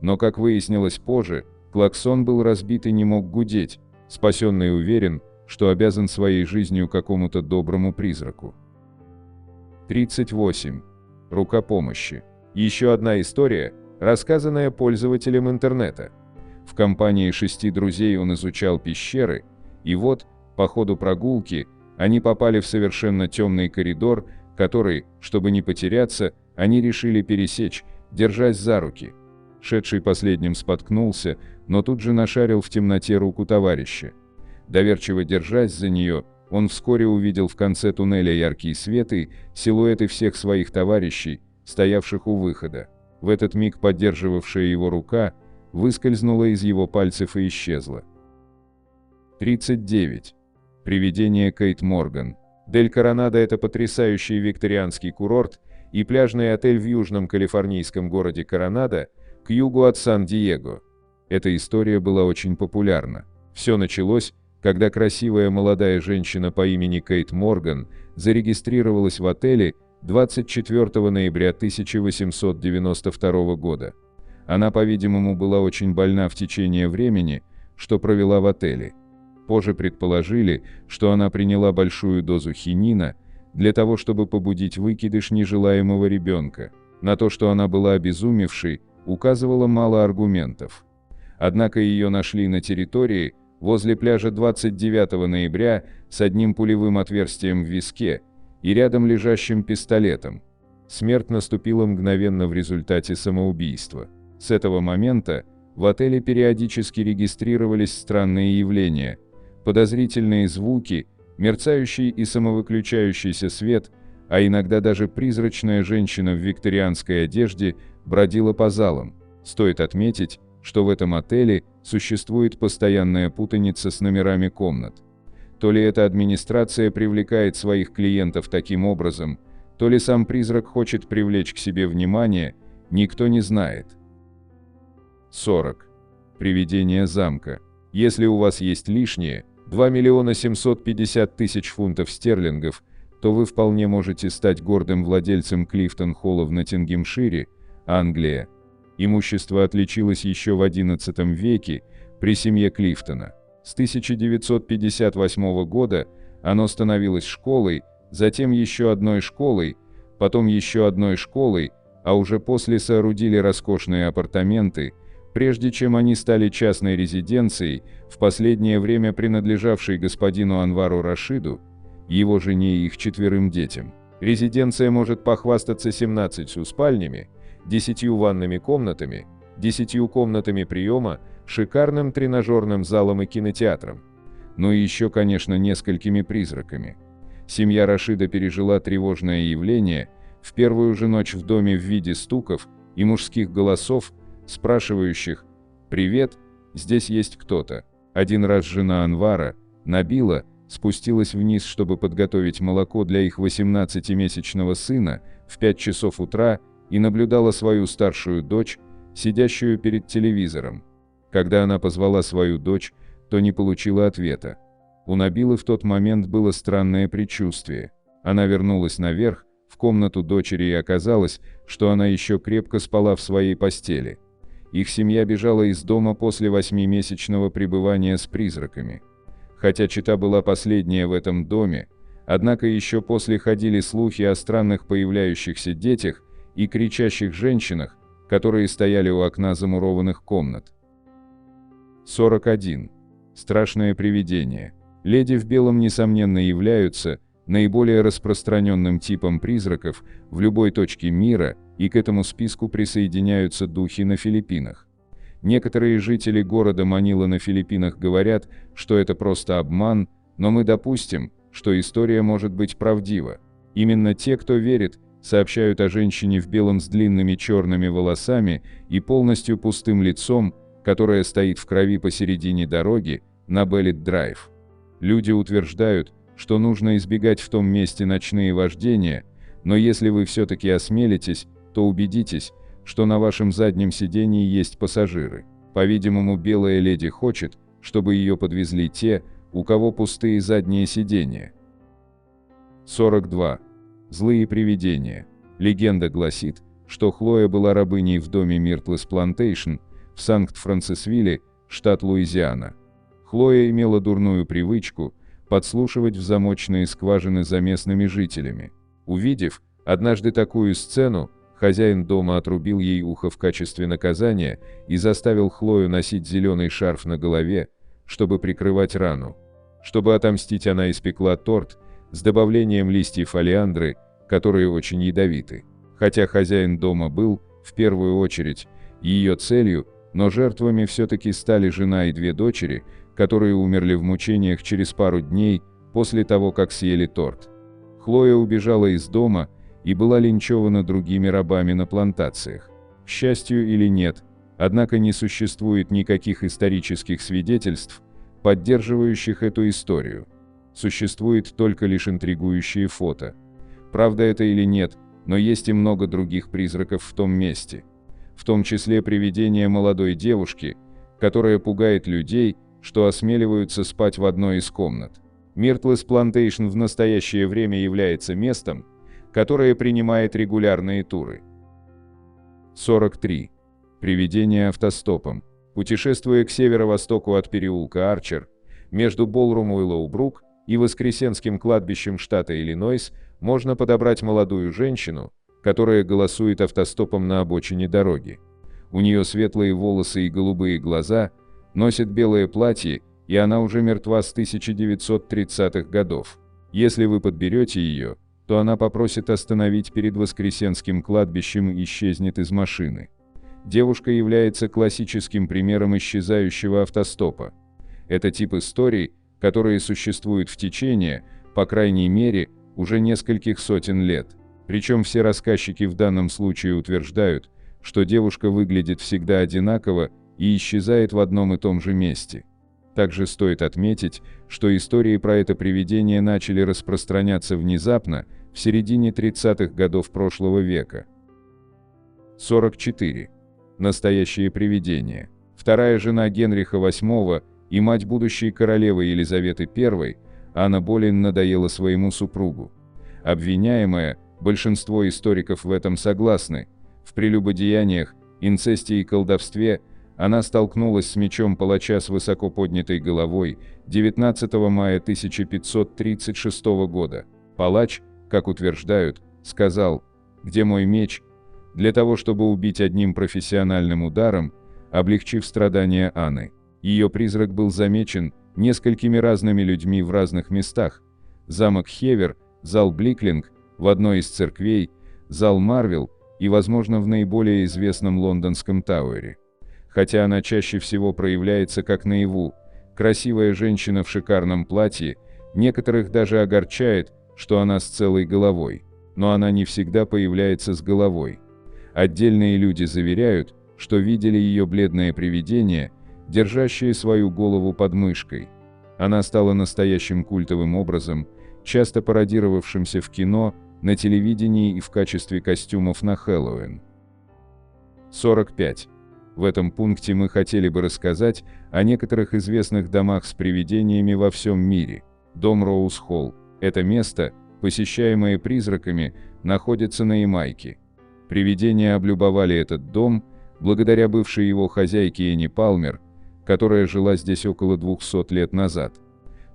Но, как выяснилось позже, клаксон был разбит и не мог гудеть. Спасенный уверен, что обязан своей жизнью какому-то доброму призраку. 38. Рука помощи. Еще одна история, рассказанная пользователем интернета. В компании 6 друзей он изучал пещеры, и вот, по ходу прогулки, они попали в совершенно темный коридор, который, чтобы не потеряться, они решили пересечь, держась за руки. Шедший последним споткнулся, но тут же нашарил в темноте руку товарища. Доверчиво держась за нее, он вскоре увидел в конце туннеля яркий свет и силуэты всех своих товарищей, стоявших у выхода. В этот миг поддерживавшая его рука выскользнула из его пальцев и исчезла. 39. Привидение Кейт Морган. Дель Коронадо – это потрясающий викторианский курорт и пляжный отель в южном калифорнийском городе Коронадо, к югу от Сан-Диего. Эта история была очень популярна. Все началось, когда красивая молодая женщина по имени Кейт Морган зарегистрировалась в отеле 24 ноября 1892 года. Она, по-видимому, была очень больна в течение времени, что провела в отеле. Позже предположили, что она приняла большую дозу хинина для того, чтобы побудить выкидыш нежелаемого ребенка. На то, что она была обезумевшей, указывало мало аргументов. Однако ее нашли на территории возле пляжа 29 ноября с одним пулевым отверстием в виске и рядом лежащим пистолетом. Смерть наступила мгновенно в результате самоубийства. С этого момента в отеле периодически регистрировались странные явления, подозрительные звуки, мерцающий и самовыключающийся свет, а иногда даже призрачная женщина в викторианской одежде бродила по залам. Стоит отметить, что в этом отеле существует постоянная путаница с номерами комнат. То ли эта администрация привлекает своих клиентов таким образом, то ли сам призрак хочет привлечь к себе внимание, никто не знает. 40. Привидение замка. Если у вас есть лишние 2 750 000 фунтов стерлингов, то вы вполне можете стать гордым владельцем Клифтон-Холла в Ноттингемшире, Англия. Имущество отличилось еще в XI веке при семье Клифтона. С 1958 года оно становилось школой, затем еще одной школой, потом еще одной школой, а уже после соорудили роскошные апартаменты, прежде чем они стали частной резиденцией, в последнее время принадлежавшей господину Анвару Рашиду, его жене и их 4 детям. Резиденция может похвастаться 17 спальнями, 10 ванными комнатами, 10 комнатами приема, шикарным тренажерным залом и кинотеатром. Ну и еще, конечно, несколькими призраками. Семья Рашида пережила тревожное явление в первую же ночь в доме в виде стуков и мужских голосов, спрашивающих «Привет, здесь есть кто-то?». Один раз жена Анвара, Набила, спустилась вниз, чтобы подготовить молоко для их 18-месячного сына в 5 часов утра и наблюдала свою старшую дочь, сидящую перед телевизором. Когда она позвала свою дочь, то не получила ответа. У Набилы в тот момент было странное предчувствие. Она вернулась наверх, в комнату дочери, и оказалось, что она еще крепко спала в своей постели. Их семья бежала из дома после 8-месячного пребывания с призраками. Хотя чета была последняя в этом доме, однако еще после ходили слухи о странных появляющихся детях и кричащих женщинах, которые стояли у окна замурованных комнат. 41. Страшное привидение. Леди в белом, несомненно, являются наиболее распространенным типом призраков в любой точке мира, и к этому списку присоединяются духи на Филиппинах. Некоторые жители города Манила на Филиппинах говорят, что это просто обман, но мы допустим, что история может быть правдива. Именно те, кто верит, сообщают о женщине в белом с длинными черными волосами и полностью пустым лицом, которая стоит в крови посередине дороги на Беллит-драйв. Люди утверждают, что нужно избегать в том месте ночные вождения, но если вы все-таки осмелитесь, то убедитесь, что на вашем заднем сидении есть пассажиры. По-видимому, белая леди хочет, чтобы ее подвезли те, у кого пустые задние сиденья. 42. Злые привидения. Легенда гласит, что Хлоя была рабыней в доме Миртлес Плантейшн в Санкт-Францисвилле, штат Луизиана. Хлоя имела дурную привычку подслушивать в замочные скважины за местными жителями. Увидев однажды такую сцену, хозяин дома отрубил ей ухо в качестве наказания и заставил Хлою носить зеленый шарф на голове, чтобы прикрывать рану. Чтобы отомстить, она испекла торт с добавлением листьев олеандры, которые очень ядовиты. Хотя хозяин дома был, в первую очередь, ее целью, но жертвами все-таки стали жена и 2 дочери, которые умерли в мучениях через пару дней после того, как съели торт. Хлоя убежала из дома и была линчевана другими рабами на плантациях. К счастью или нет, однако не существует никаких исторических свидетельств, поддерживающих эту историю. Существует только лишь интригующие фото. Правда это или нет, но есть и много других призраков в том месте. В том числе привидение молодой девушки, которая пугает людей, что осмеливаются спать в одной из комнат. Миртлес Плантейшн в настоящее время является местом, которое принимает регулярные туры. 43. Привидение автостопом. Путешествуя к северо-востоку от переулка Арчер, между Болрум Уиллоу-Брук и Воскресенским кладбищем штата Иллинойс, можно подобрать молодую женщину, которая голосует автостопом на обочине дороги. У нее светлые волосы и голубые глаза, носит белое платье, и она уже мертва с 1930-х годов. Если вы подберете ее, то она попросит остановить перед Воскресенским кладбищем и исчезнет из машины. Девушка является классическим примером исчезающего автостопа. Это тип историй, которые существуют в течение, по крайней мере, уже нескольких сотен лет. Причем все рассказчики в данном случае утверждают, что девушка выглядит всегда одинаково и исчезает в одном и том же месте. Также стоит отметить, что истории про это привидение начали распространяться внезапно, в середине 30-х годов прошлого века. 44. Настоящее привидение. Вторая жена Генриха VIII и мать будущей королевы Елизаветы I, Анна Болейн, надоела своему супругу. Обвиняемая, большинство историков в этом согласны, в прелюбодеяниях, инцесте и колдовстве, она столкнулась с мечом палача с высоко поднятой головой 19 мая 1536 года. Палач, как утверждают, сказал: «Где мой меч?», для того, чтобы убить одним профессиональным ударом, облегчив страдания Анны. Ее призрак был замечен несколькими разными людьми в разных местах: замок Хевер, зал Бликлинг, в одной из церквей, зал Марвилл и, возможно, в наиболее известном лондонском Тауэре. Хотя она чаще всего проявляется как наяву, красивая женщина в шикарном платье, некоторых даже огорчает, что она с целой головой. Но она не всегда появляется с головой. Отдельные люди заверяют, что видели ее бледное привидение, держащее свою голову под мышкой. Она стала настоящим культовым образом, часто пародировавшимся в кино, на телевидении и в качестве костюмов на Хэллоуин. 45. В этом пункте мы хотели бы рассказать о некоторых известных домах с привидениями во всем мире. Дом Роуз-Холл. Это место, посещаемое призраками, находится на Ямайке. Привидения облюбовали этот дом благодаря бывшей его хозяйке Энни Палмер, которая жила здесь около 200 лет назад.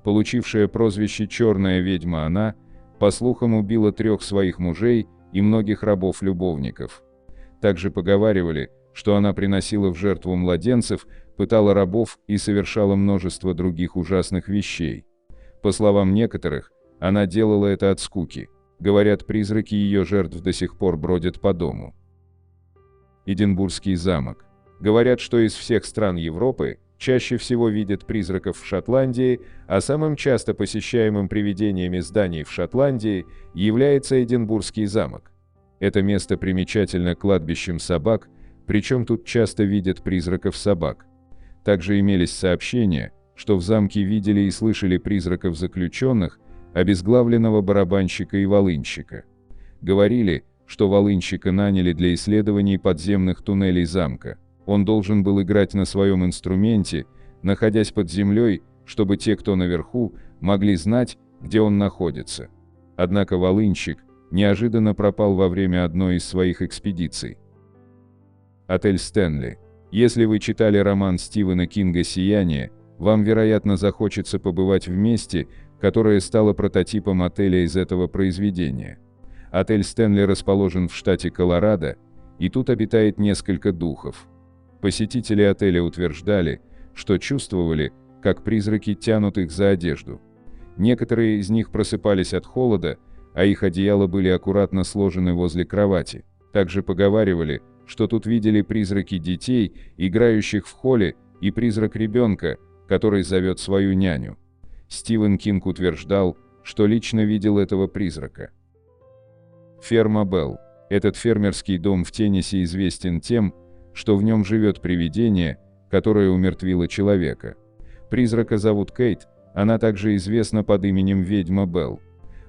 Получившая прозвище «Черная ведьма», она, по слухам, убила 3 своих мужей и многих рабов-любовников. Также поговаривали, что она приносила в жертву младенцев, пытала рабов и совершала множество других ужасных вещей. По словам некоторых, она делала это от скуки. Говорят, призраки ее жертв до сих пор бродят по дому. Эдинбургский замок. Говорят, что из всех стран Европы чаще всего видят призраков в Шотландии, а самым часто посещаемым привидениями зданий в Шотландии является Эдинбургский замок. Это место примечательно кладбищем собак, причем тут часто видят призраков собак. Также имелись сообщения, что в замке видели и слышали призраков заключенных, обезглавленного барабанщика и волынщика. Говорили, что волынщика наняли для исследований подземных туннелей замка. Он должен был играть на своем инструменте, находясь под землей, чтобы те, кто наверху, могли знать, где он находится. Однако волынщик неожиданно пропал во время одной из своих экспедиций. Отель Стэнли. Если вы читали роман Стивена Кинга «Сияние», вам, вероятно, захочется побывать в месте, которое стало прототипом отеля из этого произведения. Отель Стэнли расположен в штате Колорадо, и тут обитает несколько духов. Посетители отеля утверждали, что чувствовали, как призраки тянут их за одежду. Некоторые из них просыпались от холода, а их одеяла были аккуратно сложены возле кровати. Также поговаривали, что тут видели призраки детей, играющих в холле, и призрак ребенка, который зовет свою няню. Стивен Кинг утверждал, что лично видел этого призрака. Ферма Белл. Этот фермерский дом в Теннесси известен тем, что в нем живет привидение, которое умертвило человека. Призрака зовут Кейт, она также известна под именем Ведьма Белл.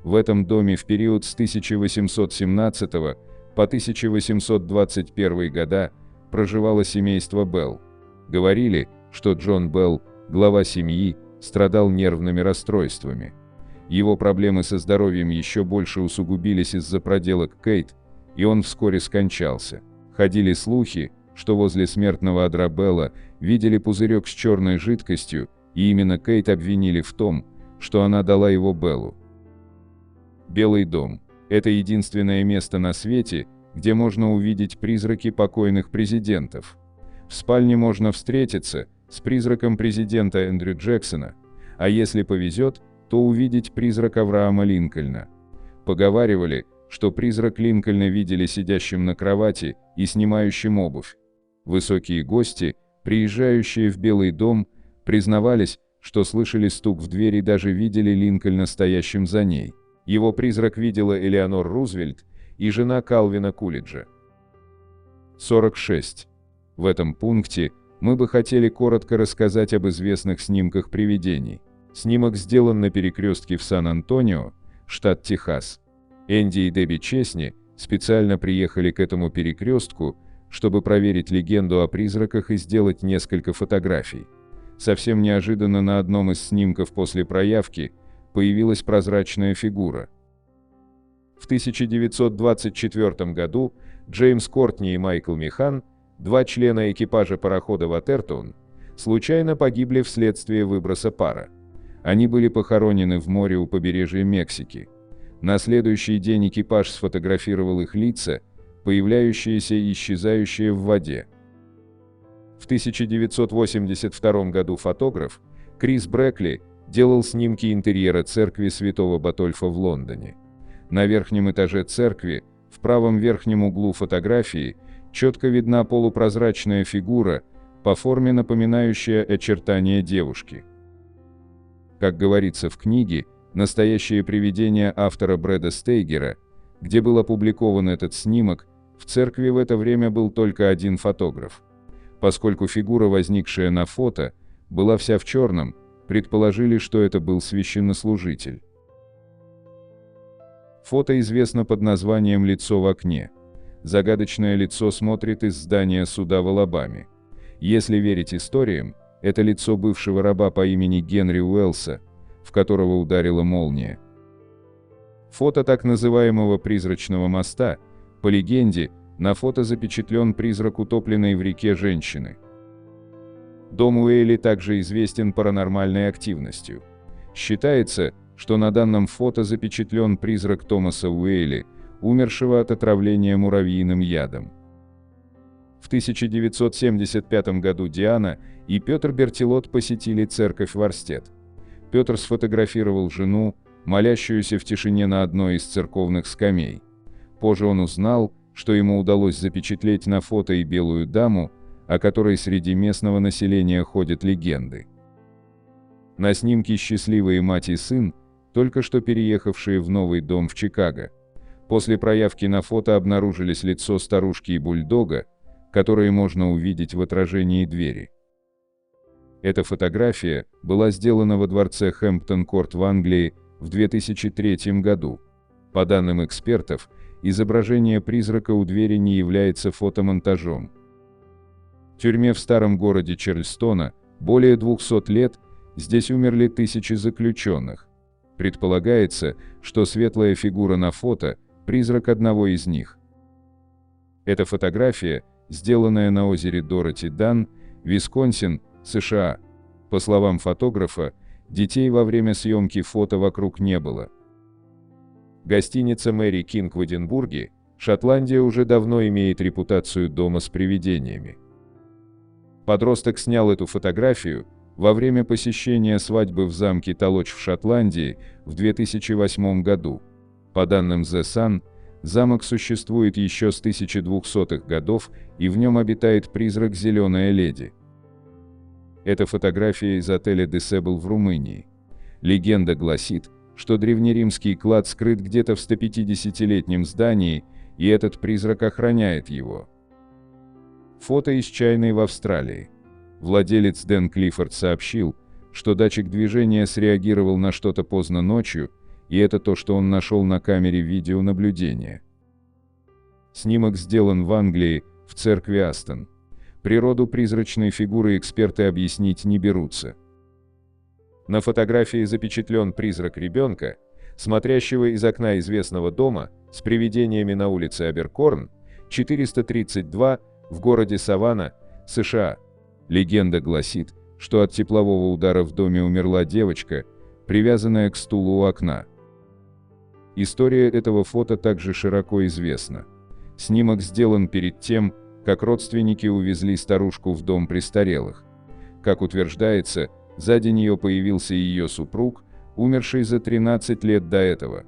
В этом доме в период с 1817 по 1821 года проживало семейство Белл. Говорили, что Джон Белл, глава семьи, страдал нервными расстройствами. Его проблемы со здоровьем еще больше усугубились из-за проделок Кейт, и он вскоре скончался. Ходили слухи, что возле смертного одра Белла видели пузырек с черной жидкостью, и именно Кейт обвинили в том, что она дала его Беллу. Белый дом – это единственное место на свете, где можно увидеть призраки покойных президентов. В спальне можно встретиться с призраком президента Эндрю Джексона, а если повезет, то увидеть призрак Авраама Линкольна. Поговаривали, что призрак Линкольна видели сидящим на кровати и снимающим обувь. Высокие гости, приезжающие в Белый дом, признавались, что слышали стук в дверь и даже видели Линкольна стоящим за ней. Его призрак видела Элеонор Рузвельт и жена Калвина Кулиджа. 46. В этом пункте мы бы хотели коротко рассказать об известных снимках привидений. Снимок сделан на перекрестке в Сан-Антонио, штат Техас. Энди и Дебби Чесни специально приехали к этому перекрестку, чтобы проверить легенду о призраках и сделать несколько фотографий. Совсем неожиданно на одном из снимков после проявки появилась прозрачная фигура. В 1924 году Джеймс Кортни и Майкл Михан, два члена экипажа парохода Ватертон, случайно погибли вследствие выброса пара. Они были похоронены в море у побережья Мексики. На следующий день экипаж сфотографировал их лица, появляющиеся и исчезающие в воде. В 1982 году фотограф Крис Брэкли делал снимки интерьера церкви Святого Батольфа в Лондоне. На верхнем этаже церкви, в правом верхнем углу фотографии, четко видна полупрозрачная фигура, по форме напоминающая очертания девушки. Как говорится в книге «Настоящее привидение» автора Брэда Стейгера, где был опубликован этот снимок, в церкви в это время был только один фотограф. Поскольку фигура, возникшая на фото, была вся в черном, предположили, что это был священнослужитель. Фото известно под названием «Лицо в окне». Загадочное лицо смотрит из здания суда в Алабаме. Если верить историям, это лицо бывшего раба по имени Генри Уэллса, в которого ударила молния. Фото так называемого «призрачного моста», по легенде, на фото запечатлен призрак утопленной в реке женщины. Дом Уэйли также известен паранормальной активностью. Считается, что на данном фото запечатлен призрак Томаса Уэйли, умершего от отравления муравьиным ядом. В 1975 году Диана и Петр Бертилот посетили церковь Ворстед. Петр сфотографировал жену, молящуюся в тишине на одной из церковных скамей. Позже он узнал, что ему удалось запечатлеть на фото и белую даму, о которой среди местного населения ходят легенды. На снимке счастливые мать и сын, только что переехавшие в новый дом в Чикаго. После проявки на фото обнаружились лицо старушки и бульдога, которые можно увидеть в отражении двери. Эта фотография была сделана во дворце Хэмптон-Корт в Англии в 2003 году. По данным экспертов, изображение призрака у двери не является фотомонтажом. В тюрьме в старом городе Чарльстона более 200 лет, здесь умерли тысячи заключенных. Предполагается, что светлая фигура на фото – призрак одного из них. Эта фотография, сделанная на озере Дороти Дан, Висконсин, США. По словам фотографа, детей во время съемки фото вокруг не было. Гостиница Мэри Кинг в Эдинбурге, Шотландия, уже давно имеет репутацию дома с привидениями. Подросток снял эту фотографию во время посещения свадьбы в замке Толоч в Шотландии в 2008 году. По данным The Sun, замок существует еще с 1200-х годов, и в нем обитает призрак «Зеленая леди». Это фотография из отеля Десебл в Румынии. Легенда гласит, что древнеримский клад скрыт где-то в 150-летнем здании, и этот призрак охраняет его. Фото из чайной в Австралии. Владелец Дэн Клиффорд сообщил, что датчик движения среагировал на что-то поздно ночью, и это то, что он нашел на камере видеонаблюдения. Снимок сделан в Англии, в церкви Астон. Природу призрачной фигуры эксперты объяснить не берутся. На фотографии запечатлен призрак ребенка, смотрящего из окна известного дома с привидениями на улице Аберкорн, 432, в городе Саванна, США. Легенда гласит, что от теплового удара в доме умерла девочка, привязанная к стулу у окна. История этого фото также широко известна. Снимок сделан перед тем, как родственники увезли старушку в дом престарелых. Как утверждается, сзади нее появился ее супруг, умерший за 13 лет до этого.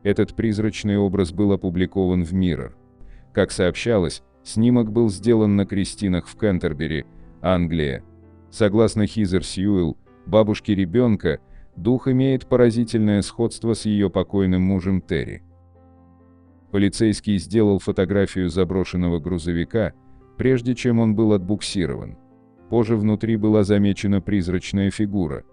Этот призрачный образ был опубликован в Mirror. Как сообщалось, снимок был сделан на крестинах в Кентербери, Англия. Согласно Хизер Сьюэлл, бабушке ребенка, дух имеет поразительное сходство с ее покойным мужем Терри. Полицейский сделал фотографию заброшенного грузовика, прежде чем он был отбуксирован. Позже внутри была замечена призрачная фигура.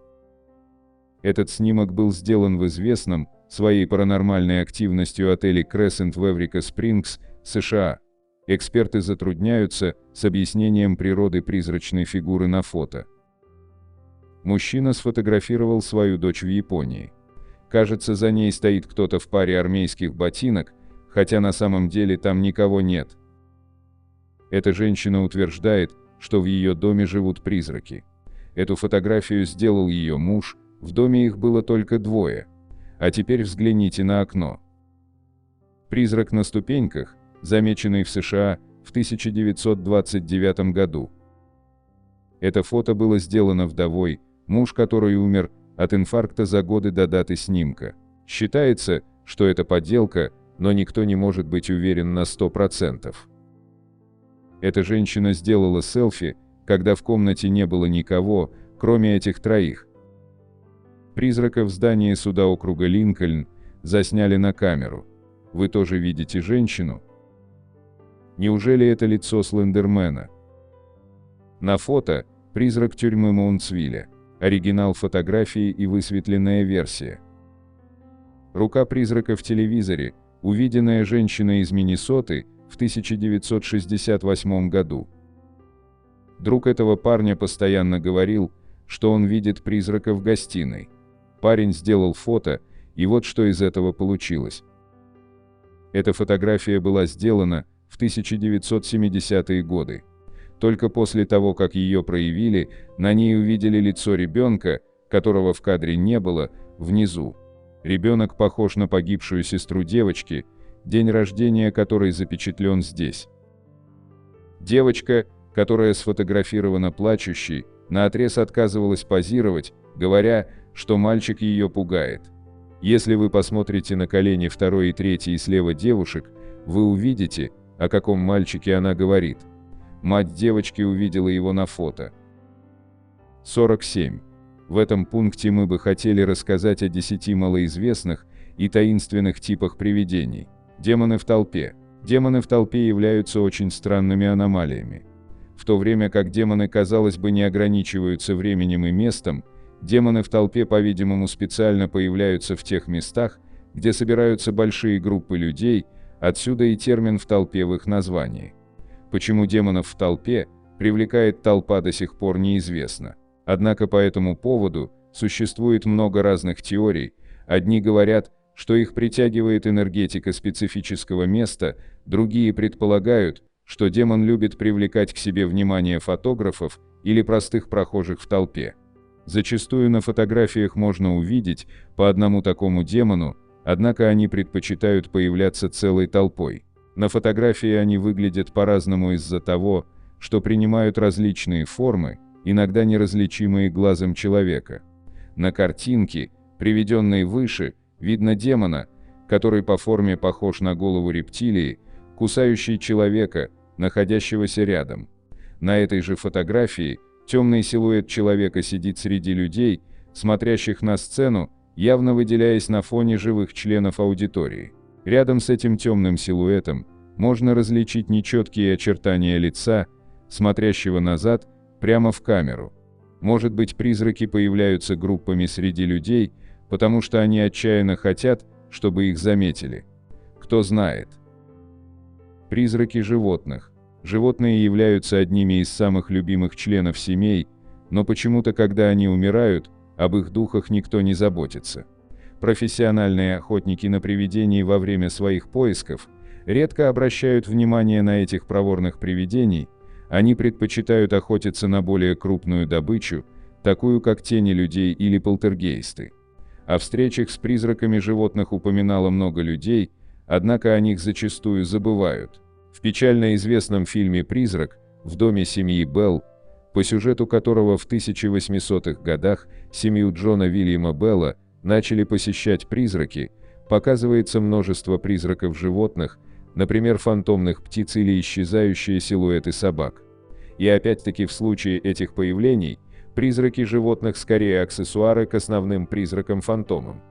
Этот снимок был сделан в известном своей паранормальной активностью отеле Crescent в Эврика-Спрингс, США. Эксперты затрудняются с объяснением природы призрачной фигуры на фото. Мужчина сфотографировал свою дочь в Японии. Кажется, за ней стоит кто-то в паре армейских ботинок, хотя на самом деле там никого нет. Эта женщина утверждает, что в ее доме живут призраки. Эту фотографию сделал ее муж, в доме их было только двое. А теперь взгляните на окно. Призрак на ступеньках, замеченный в США в 1929 году. Это фото было сделано вдовой, муж которой умер от инфаркта за годы до даты снимка. Считается, что это подделка, но никто не может быть уверен на 100%. Эта женщина сделала селфи, когда в комнате не было никого, кроме этих троих. Призрака в здании суда округа Линкольн засняли на камеру. Вы тоже видите женщину? Неужели это лицо Слендермена? На фото призрак тюрьмы Маунтсвилля. Оригинал фотографии и высветленная версия. Рука призрака в телевизоре, увиденная женщиной из Миннесоты в 1968 году. Друг этого парня постоянно говорил, что он видит призрака в гостиной. Парень сделал фото, и вот что из этого получилось. Эта фотография была сделана в 1970-е годы. Только после того, как ее проявили, на ней увидели лицо ребенка, которого в кадре не было, внизу. Ребенок похож на погибшую сестру девочки, день рождения которой запечатлен здесь. Девочка, которая сфотографирована плачущей, наотрез отказывалась позировать, говоря, что мальчик ее пугает. Если вы посмотрите на колени второй и третьей слева девушек, вы увидите, о каком мальчике она говорит. Мать девочки увидела его на фото. 47. В этом пункте мы бы хотели рассказать о 10 малоизвестных и таинственных типах привидений. Демоны в толпе. Демоны в толпе являются очень странными аномалиями. В то время как демоны, казалось бы, не ограничиваются временем и местом, демоны в толпе, по-видимому, специально появляются в тех местах, где собираются большие группы людей, отсюда и термин «в толпе» в их названии. Почему демонов в толпе привлекает толпа, до сих пор неизвестно. Однако по этому поводу существует много разных теорий. Одни говорят, что их притягивает энергетика специфического места, другие предполагают, что демон любит привлекать к себе внимание фотографов или простых прохожих в толпе. Зачастую на фотографиях можно увидеть по одному такому демону, однако они предпочитают появляться целой толпой. На фотографии они выглядят по-разному из-за того, что принимают различные формы, иногда неразличимые глазом человека. На картинке, приведенной выше, видно демона, который по форме похож на голову рептилии, кусающей человека, находящегося рядом. На этой же фотографии темный силуэт человека сидит среди людей, смотрящих на сцену, явно выделяясь на фоне живых членов аудитории. Рядом с этим темным силуэтом можно различить нечеткие очертания лица, смотрящего назад, прямо в камеру. Может быть, призраки появляются группами среди людей, потому что они отчаянно хотят, чтобы их заметили. Кто знает. Призраки животных. Животные являются одними из самых любимых членов семей, но почему-то, когда они умирают, об их духах никто не заботится. Профессиональные охотники на привидений во время своих поисков редко обращают внимание на этих проворных привидений, они предпочитают охотиться на более крупную добычу, такую как тени людей или полтергейсты. О встречах с призраками животных упоминало много людей, однако о них зачастую забывают. В печально известном фильме «Призрак» в доме семьи Белл, по сюжету которого в 1800-х годах семью Джона Вильяма Белла начали посещать призраки, показывается множество призраков животных, например, фантомных птиц или исчезающие силуэты собак. И опять-таки в случае этих появлений, призраки животных скорее аксессуары к основным призракам-фантомам.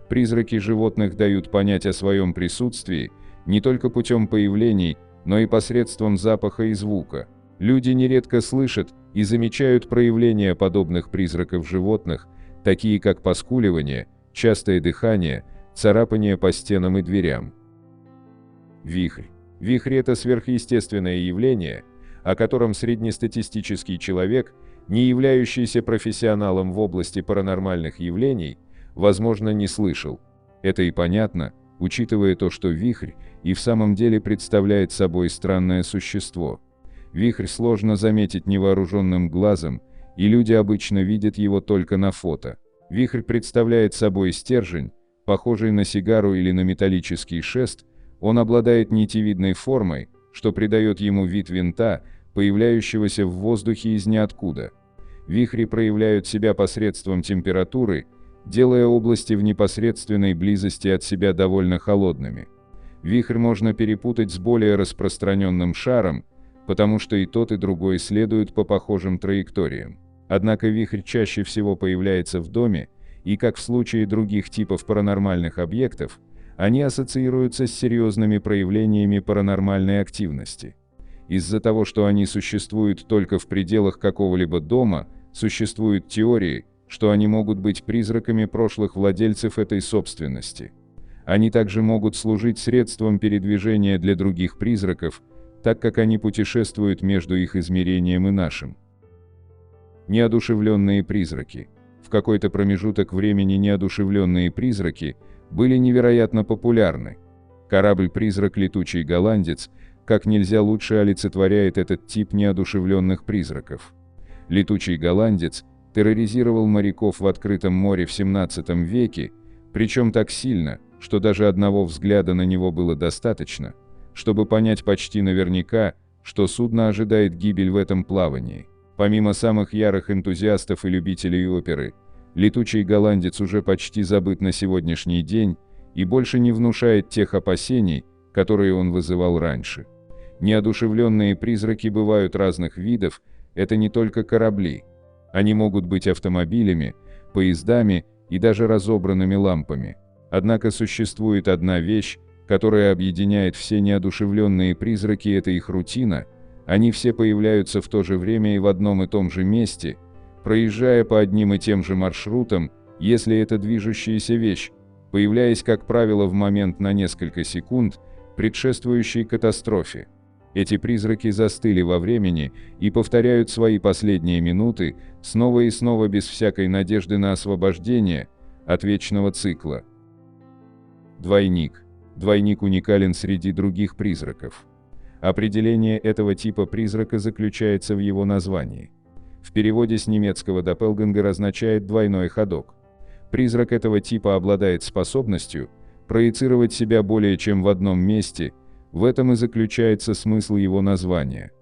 Призраки животных дают понять о своем присутствии не только путем появлений, но и посредством запаха и звука. Люди нередко слышат и замечают проявления подобных призраков животных, такие как поскуливание, частое дыхание, царапание по стенам и дверям. Вихрь. Вихрь – это сверхъестественное явление, о котором среднестатистический человек, не являющийся профессионалом в области паранормальных явлений, возможно, не слышал. Это и понятно, учитывая то, что вихрь и в самом деле представляет собой странное существо. Вихрь сложно заметить невооруженным глазом, и люди обычно видят его только на фото. Вихрь представляет собой стержень, похожий на сигару или на металлический шест, он обладает нитевидной формой, что придает ему вид винта, появляющегося в воздухе из ниоткуда. Вихри проявляют себя посредством температуры, делая области в непосредственной близости от себя довольно холодными. Вихрь можно перепутать с более распространенным шаром, потому что и тот, и другой следуют по похожим траекториям. Однако вихрь чаще всего появляется в доме, и, как в случае других типов паранормальных объектов, они ассоциируются с серьезными проявлениями паранормальной активности. Из-за того, что они существуют только в пределах какого-либо дома, существуют теории, что они могут быть призраками прошлых владельцев этой собственности. Они также могут служить средством передвижения для других призраков, так как они путешествуют между их измерением и нашим. Неодушевленные призраки. В какой-то промежуток времени неодушевленные призраки были невероятно популярны. Корабль-призрак «Летучий голландец» как нельзя лучше олицетворяет этот тип неодушевленных призраков. Летучий голландец терроризировал моряков в открытом море в 17 веке, причем так сильно, что даже одного взгляда на него было достаточно, чтобы понять почти наверняка, что судно ожидает гибель в этом плавании. Помимо самых ярых энтузиастов и любителей оперы, «Летучий голландец» уже почти забыт на сегодняшний день и больше не внушает тех опасений, которые он вызывал раньше. Неодушевленные призраки бывают разных видов, это не только корабли. Они могут быть автомобилями, поездами и даже разобранными лампами. Однако существует одна вещь, которая объединяет все неодушевленные призраки, это их рутина, они все появляются в то же время и в одном и том же месте, проезжая по одним и тем же маршрутам, если это движущаяся вещь, появляясь, как правило, в момент на несколько секунд, предшествующий катастрофе. Эти призраки застыли во времени и повторяют свои последние минуты снова и снова без всякой надежды на освобождение от вечного цикла. Двойник. Двойник уникален среди других призраков. Определение этого типа призрака заключается в его названии. В переводе с немецкого «Doppelganger» означает «двойной ходок». Призрак этого типа обладает способностью проецировать себя более чем в одном месте, в этом и заключается смысл его названия.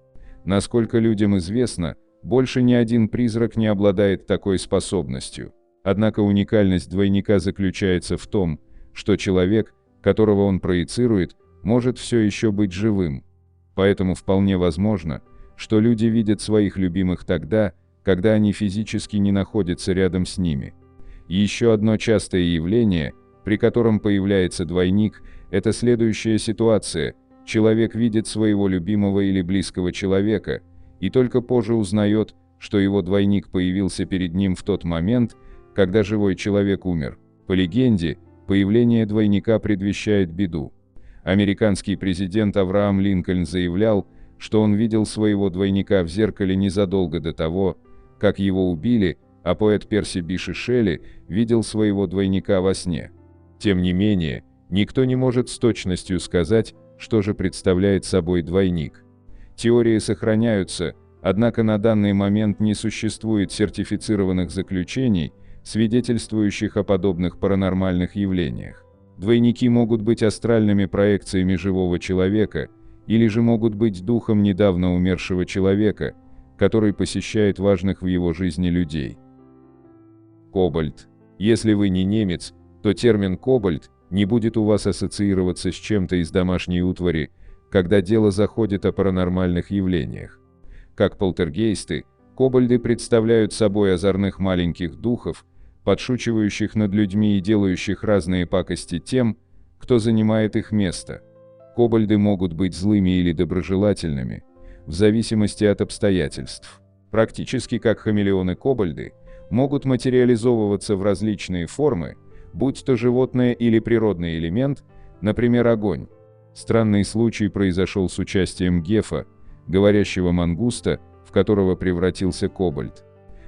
Насколько людям известно, больше ни один призрак не обладает такой способностью. Однако уникальность двойника заключается в том, что человек, которого он проецирует, может все еще быть живым. Поэтому вполне возможно, что люди видят своих любимых тогда, когда они физически не находятся рядом с ними. Еще одно частое явление, при котором появляется двойник, это следующая ситуация. Человек видит своего любимого или близкого человека, и только позже узнает, что его двойник появился перед ним в тот момент, когда живой человек умер. По легенде, появление двойника предвещает беду. Американский президент Авраам Линкольн заявлял, что он видел своего двойника в зеркале незадолго до того, как его убили, а поэт Перси Bysshe Shelley видел своего двойника во сне. Тем не менее, никто не может с точностью сказать, что же представляет собой двойник. Теории сохраняются, однако на данный момент не существует сертифицированных заключений, свидетельствующих о подобных паранормальных явлениях. Двойники могут быть астральными проекциями живого человека, или же могут быть духом недавно умершего человека, который посещает важных в его жизни людей. Кобальт. Если вы не немец, то термин «кобальт» не будет у вас ассоциироваться с чем-то из домашней утвари, когда дело заходит о паранормальных явлениях. Как полтергейсты, кобальды представляют собой озорных маленьких духов, подшучивающих над людьми и делающих разные пакости тем, кто занимает их место. Кобальды могут быть злыми или доброжелательными, в зависимости от обстоятельств. Практически как хамелеоны-кобальды, могут материализовываться в различные формы, будь то животное или природный элемент, например, огонь. Странный случай произошел с участием Гефа, говорящего мангуста, в которого превратился кобальт.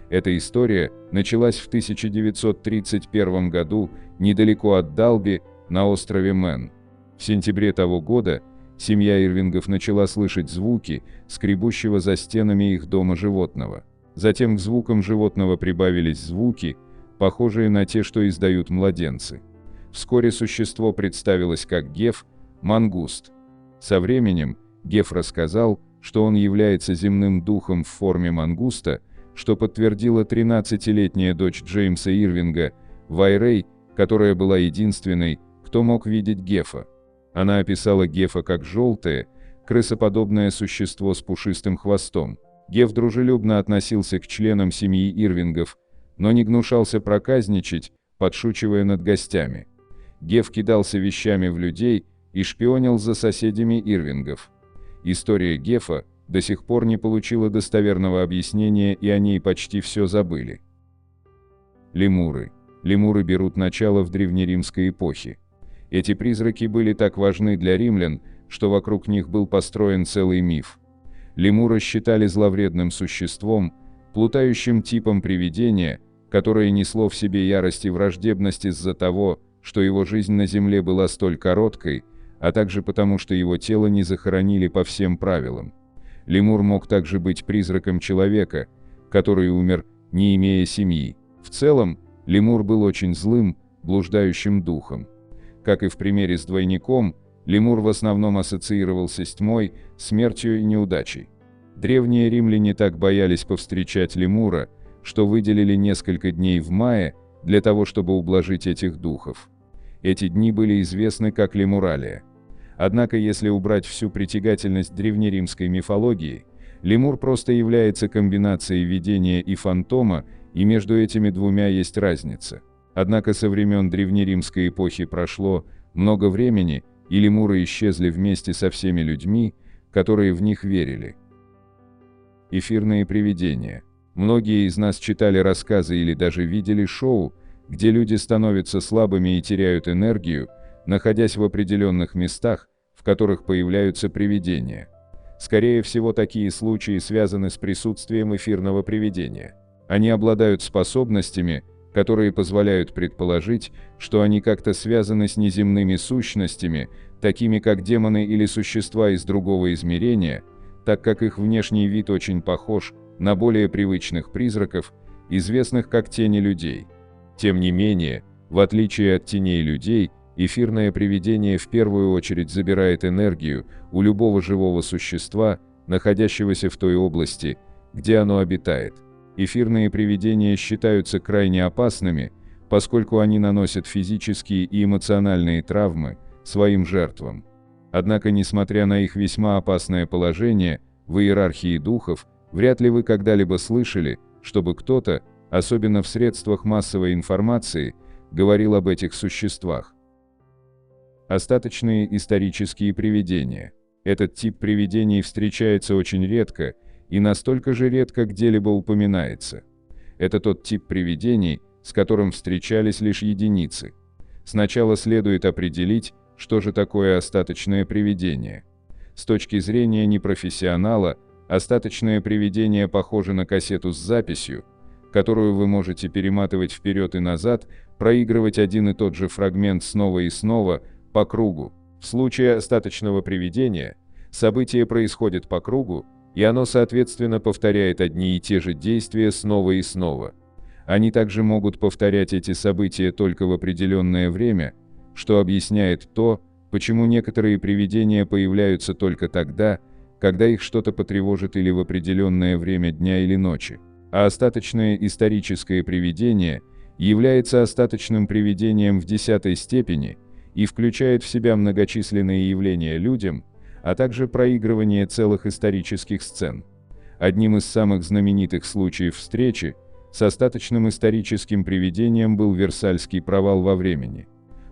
Эта история началась в 1931 году недалеко от Далби, на острове Мэн. В сентябре того года семья Ирвингов начала слышать звуки, скребущего за стенами их дома животного. Затем к звукам животного прибавились звуки, похожие на те, что издают младенцы. Вскоре существо представилось как Геф, мангуст. Со временем Геф рассказал, что он является земным духом в форме мангуста, что подтвердила 13-летняя дочь Джеймса Ирвинга, Вайрей, которая была единственной, кто мог видеть Гефа. Она описала Гефа как желтое, крысоподобное существо с пушистым хвостом. Геф дружелюбно относился к членам семьи Ирвингов, но не гнушался проказничать, подшучивая над гостями. Геф кидался вещами в людей и шпионил за соседями Ирвингов. История Гефа до сих пор не получила достоверного объяснения, и о ней почти все забыли. Лемуры. Лемуры берут начало в древнеримской эпохе. Эти призраки были так важны для римлян, что вокруг них был построен целый миф. Лемура считали зловредным существом, плутающим типом привидения, которое несло в себе ярость и враждебность из-за того, что его жизнь на земле была столь короткой, а также потому, что его тело не захоронили по всем правилам. Лемур мог также быть призраком человека, который умер, не имея семьи. В целом, лемур был очень злым, блуждающим духом. Как и в примере с двойником, лемур в основном ассоциировался с тьмой, смертью и неудачей. Древние римляне так боялись повстречать лемура, что выделили несколько дней в мае для того, чтобы ублажить этих духов. Эти дни были известны как лемуралия. Однако, если убрать всю притягательность древнеримской мифологии, лемур просто является комбинацией видения и фантома, и между этими двумя есть разница. Однако со времен древнеримской эпохи прошло много времени, и лемуры исчезли вместе со всеми людьми, которые в них верили. Эфирные привидения. Многие из нас читали рассказы или даже видели шоу, где люди становятся слабыми и теряют энергию, находясь в определенных местах, в которых появляются привидения. Скорее всего, такие случаи связаны с присутствием эфирного привидения. Они обладают способностями, которые позволяют предположить, что они как-то связаны с неземными сущностями, такими как демоны или существа из другого измерения, так как их внешний вид очень похож на более привычных призраков, известных как тени людей. Тем не менее, в отличие от теней людей, эфирное привидение в первую очередь забирает энергию у любого живого существа, находящегося в той области, где оно обитает. Эфирные привидения считаются крайне опасными, поскольку они наносят физические и эмоциональные травмы своим жертвам. Однако, несмотря на их весьма опасное положение в иерархии духов, вряд ли вы когда-либо слышали, чтобы кто-то, особенно в средствах массовой информации, говорил об этих существах. Остаточные исторические привидения. Этот тип привидений встречается очень редко и настолько же редко где-либо упоминается. Это тот тип привидений, с которым встречались лишь единицы. Сначала следует определить, что же такое остаточное привидение. С точки зрения непрофессионала, Остаточное привидение похоже на кассету с записью, которую вы можете перематывать вперед и назад, проигрывать один и тот же фрагмент снова и снова, по кругу. В случае остаточного привидения, событие происходит по кругу, и оно соответственно повторяет одни и те же действия снова и снова. Они также могут повторять эти события только в определенное время, что объясняет то, почему некоторые привидения появляются только тогда, когда их что-то потревожит или в определенное время дня или ночи. А остаточное историческое привидение является остаточным привидением в 10-й степени и включает в себя многочисленные явления людям, а также проигрывание целых исторических сцен. Одним из самых знаменитых случаев встречи с остаточным историческим привидением был Версальский провал во времени.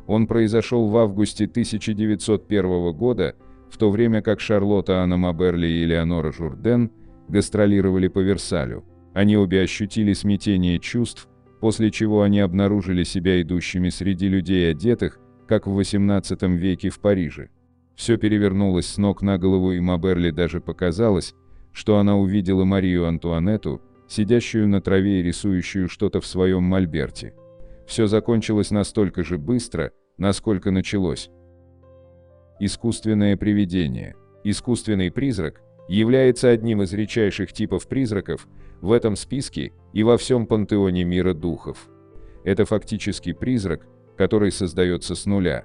Он произошел в августе 1901 года, в то время как Шарлотта Анна Маберли и Элеонора Журден гастролировали по Версалю. Они обе ощутили смятение чувств, после чего они обнаружили себя идущими среди людей одетых, как в XVIII веке в Париже. Все перевернулось с ног на голову, и Маберли даже показалось, что она увидела Марию Антуанетту, сидящую на траве и рисующую что-то в своем мольберте. Все закончилось настолько же быстро, насколько началось. Искусственное привидение. Искусственный призрак является одним из редчайших типов призраков в этом списке и во всем пантеоне мира духов. Это фактически призрак, который создается с нуля.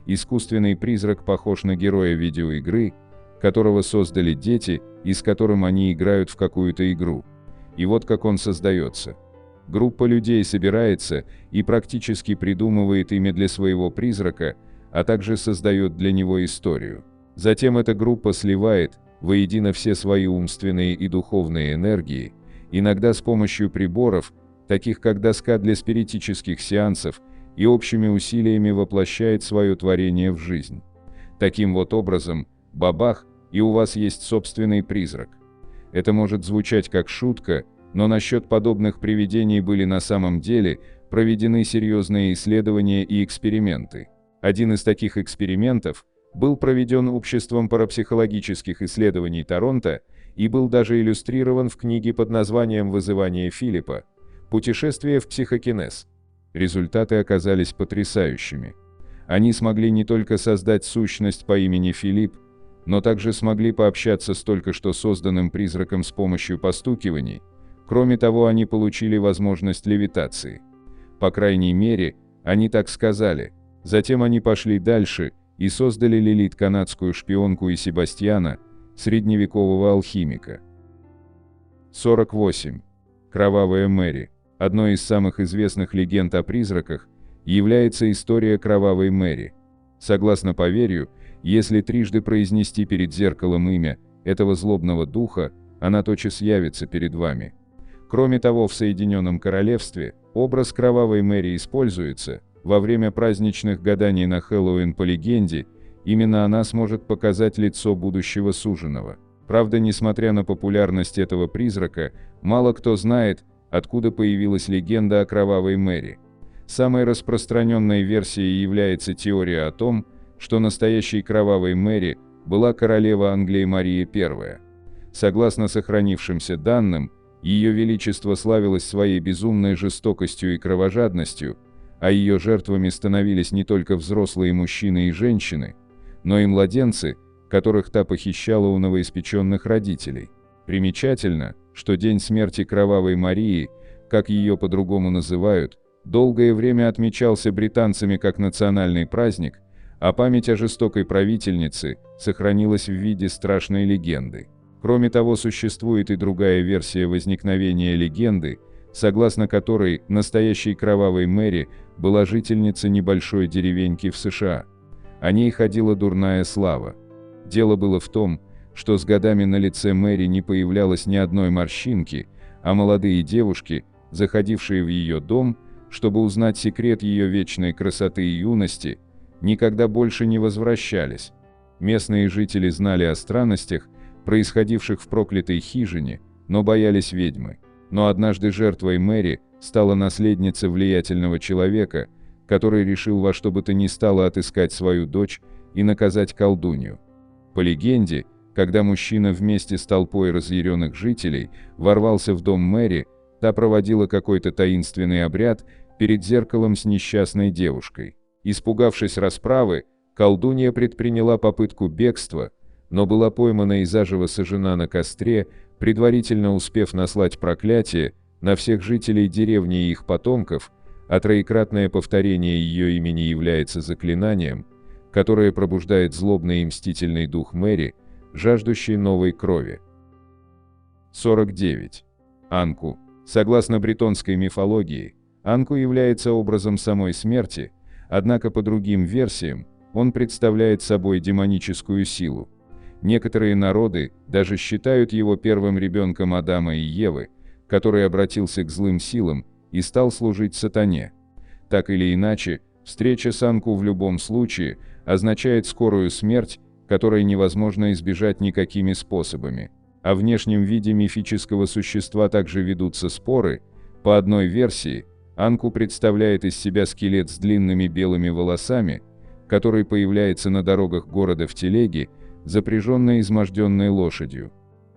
Искусственный призрак похож на героя видеоигры, которого создали дети и с которым они играют в какую-то игру. И вот как он создается. Группа людей собирается и практически придумывает имя для своего призрака, а также создает для него историю. Затем эта группа сливает воедино все свои умственные и духовные энергии, иногда с помощью приборов, таких как доска для спиритических сеансов, и общими усилиями воплощает свое творение в жизнь. Таким вот образом, бабах, и у вас есть собственный призрак. Это может звучать как шутка, но насчет подобных привидений были на самом деле проведены серьезные исследования и эксперименты. Один из таких экспериментов был проведен Обществом парапсихологических исследований Торонто и был даже иллюстрирован в книге под названием «Вызывание Филиппа. Путешествие в психокинез». Результаты оказались потрясающими. Они смогли не только создать сущность по имени Филипп, но также смогли пообщаться с только что созданным призраком с помощью постукиваний. Кроме того, они получили возможность левитации. По крайней мере, они так сказали. Затем они пошли дальше и создали Лилит, канадскую шпионку, и Себастьяна, средневекового алхимика. 48. Кровавая Мэри. Одной из самых известных легенд о призраках является история Кровавой Мэри. Согласно поверью, если трижды произнести перед зеркалом имя этого злобного духа, она тотчас явится перед вами. Кроме того, в Соединенном Королевстве образ Кровавой Мэри используется во время праздничных гаданий на Хэллоуин. По легенде, именно она сможет показать лицо будущего суженого. Правда, несмотря на популярность этого призрака, мало кто знает, откуда появилась легенда о Кровавой Мэри. Самой распространенной версией является теория о том, что настоящей Кровавой Мэри была королева Англии Мария I. Согласно сохранившимся данным, Ее Величество славилось своей безумной жестокостью и кровожадностью, а ее жертвами становились не только взрослые мужчины и женщины, но и младенцы, которых та похищала у новоиспеченных родителей. Примечательно, что день смерти Кровавой Марии, как ее по-другому называют, долгое время отмечался британцами как национальный праздник, а память о жестокой правительнице сохранилась в виде страшной легенды. Кроме того, существует и другая версия возникновения легенды, согласно которой настоящей Кровавой Мэри была жительница небольшой деревеньки в США. О ней ходила дурная слава. Дело было в том, что с годами на лице Мэри не появлялось ни одной морщинки, а молодые девушки, заходившие в ее дом, чтобы узнать секрет ее вечной красоты и юности, никогда больше не возвращались. Местные жители знали о странностях, происходивших в проклятой хижине, но боялись ведьмы. Но однажды жертвой Мэри стала наследница влиятельного человека, который решил во что бы то ни стало отыскать свою дочь и наказать колдунью. По легенде, Когда мужчина вместе с толпой разъяренных жителей ворвался в дом Мэри, та проводила какой-то таинственный обряд перед зеркалом с несчастной девушкой. Испугавшись расправы, колдунья предприняла попытку бегства, но была поймана и заживо сожжена на костре, предварительно успев наслать проклятие на всех жителей деревни и их потомков, а троекратное повторение ее имени является заклинанием, которое пробуждает злобный и мстительный дух Мэри, жаждущий новой крови. 49. Анку. Согласно бретонской мифологии, Анку является образом самой смерти, однако по другим версиям он представляет собой демоническую силу. Некоторые народы даже считают его первым ребенком Адама и Евы, который обратился к злым силам и стал служить сатане. Так или иначе, встреча с Анку в любом случае означает скорую смерть, которой невозможно избежать никакими способами. О внешнем виде мифического существа также ведутся споры. По одной версии, Анку представляет из себя скелет с длинными белыми волосами, который появляется на дорогах города в телеге, запряженной изможденной лошадью.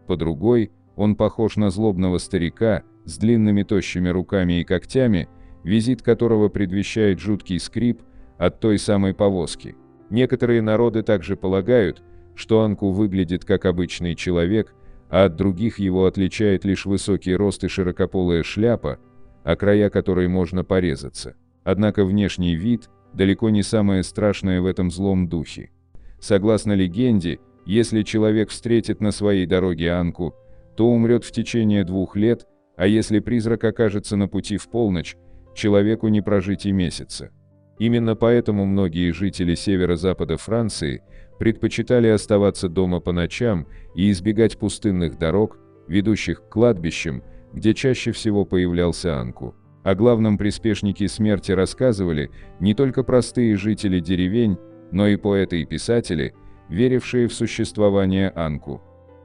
По другой, он похож на злобного старика с длинными тощими руками и когтями, визит которого предвещает жуткий скрип от той самой повозки. Некоторые народы также полагают, что Анку выглядит как обычный человек, а от других его отличает лишь высокий рост и широкополая шляпа, о края которой можно порезаться. Однако внешний вид далеко не самое страшное в этом злом духе. Согласно легенде, если человек встретит на своей дороге Анку, то умрет в течение 2 лет, а если призрак окажется на пути в полночь, человеку не прожить и месяца. Именно поэтому многие жители северо-запада Франции предпочитали оставаться дома по ночам и избегать пустынных дорог, ведущих к кладбищам, где чаще всего появлялся Анку. О главном приспешнике смерти рассказывали не только простые жители деревень, но и поэты и писатели, верившие в существование Анку.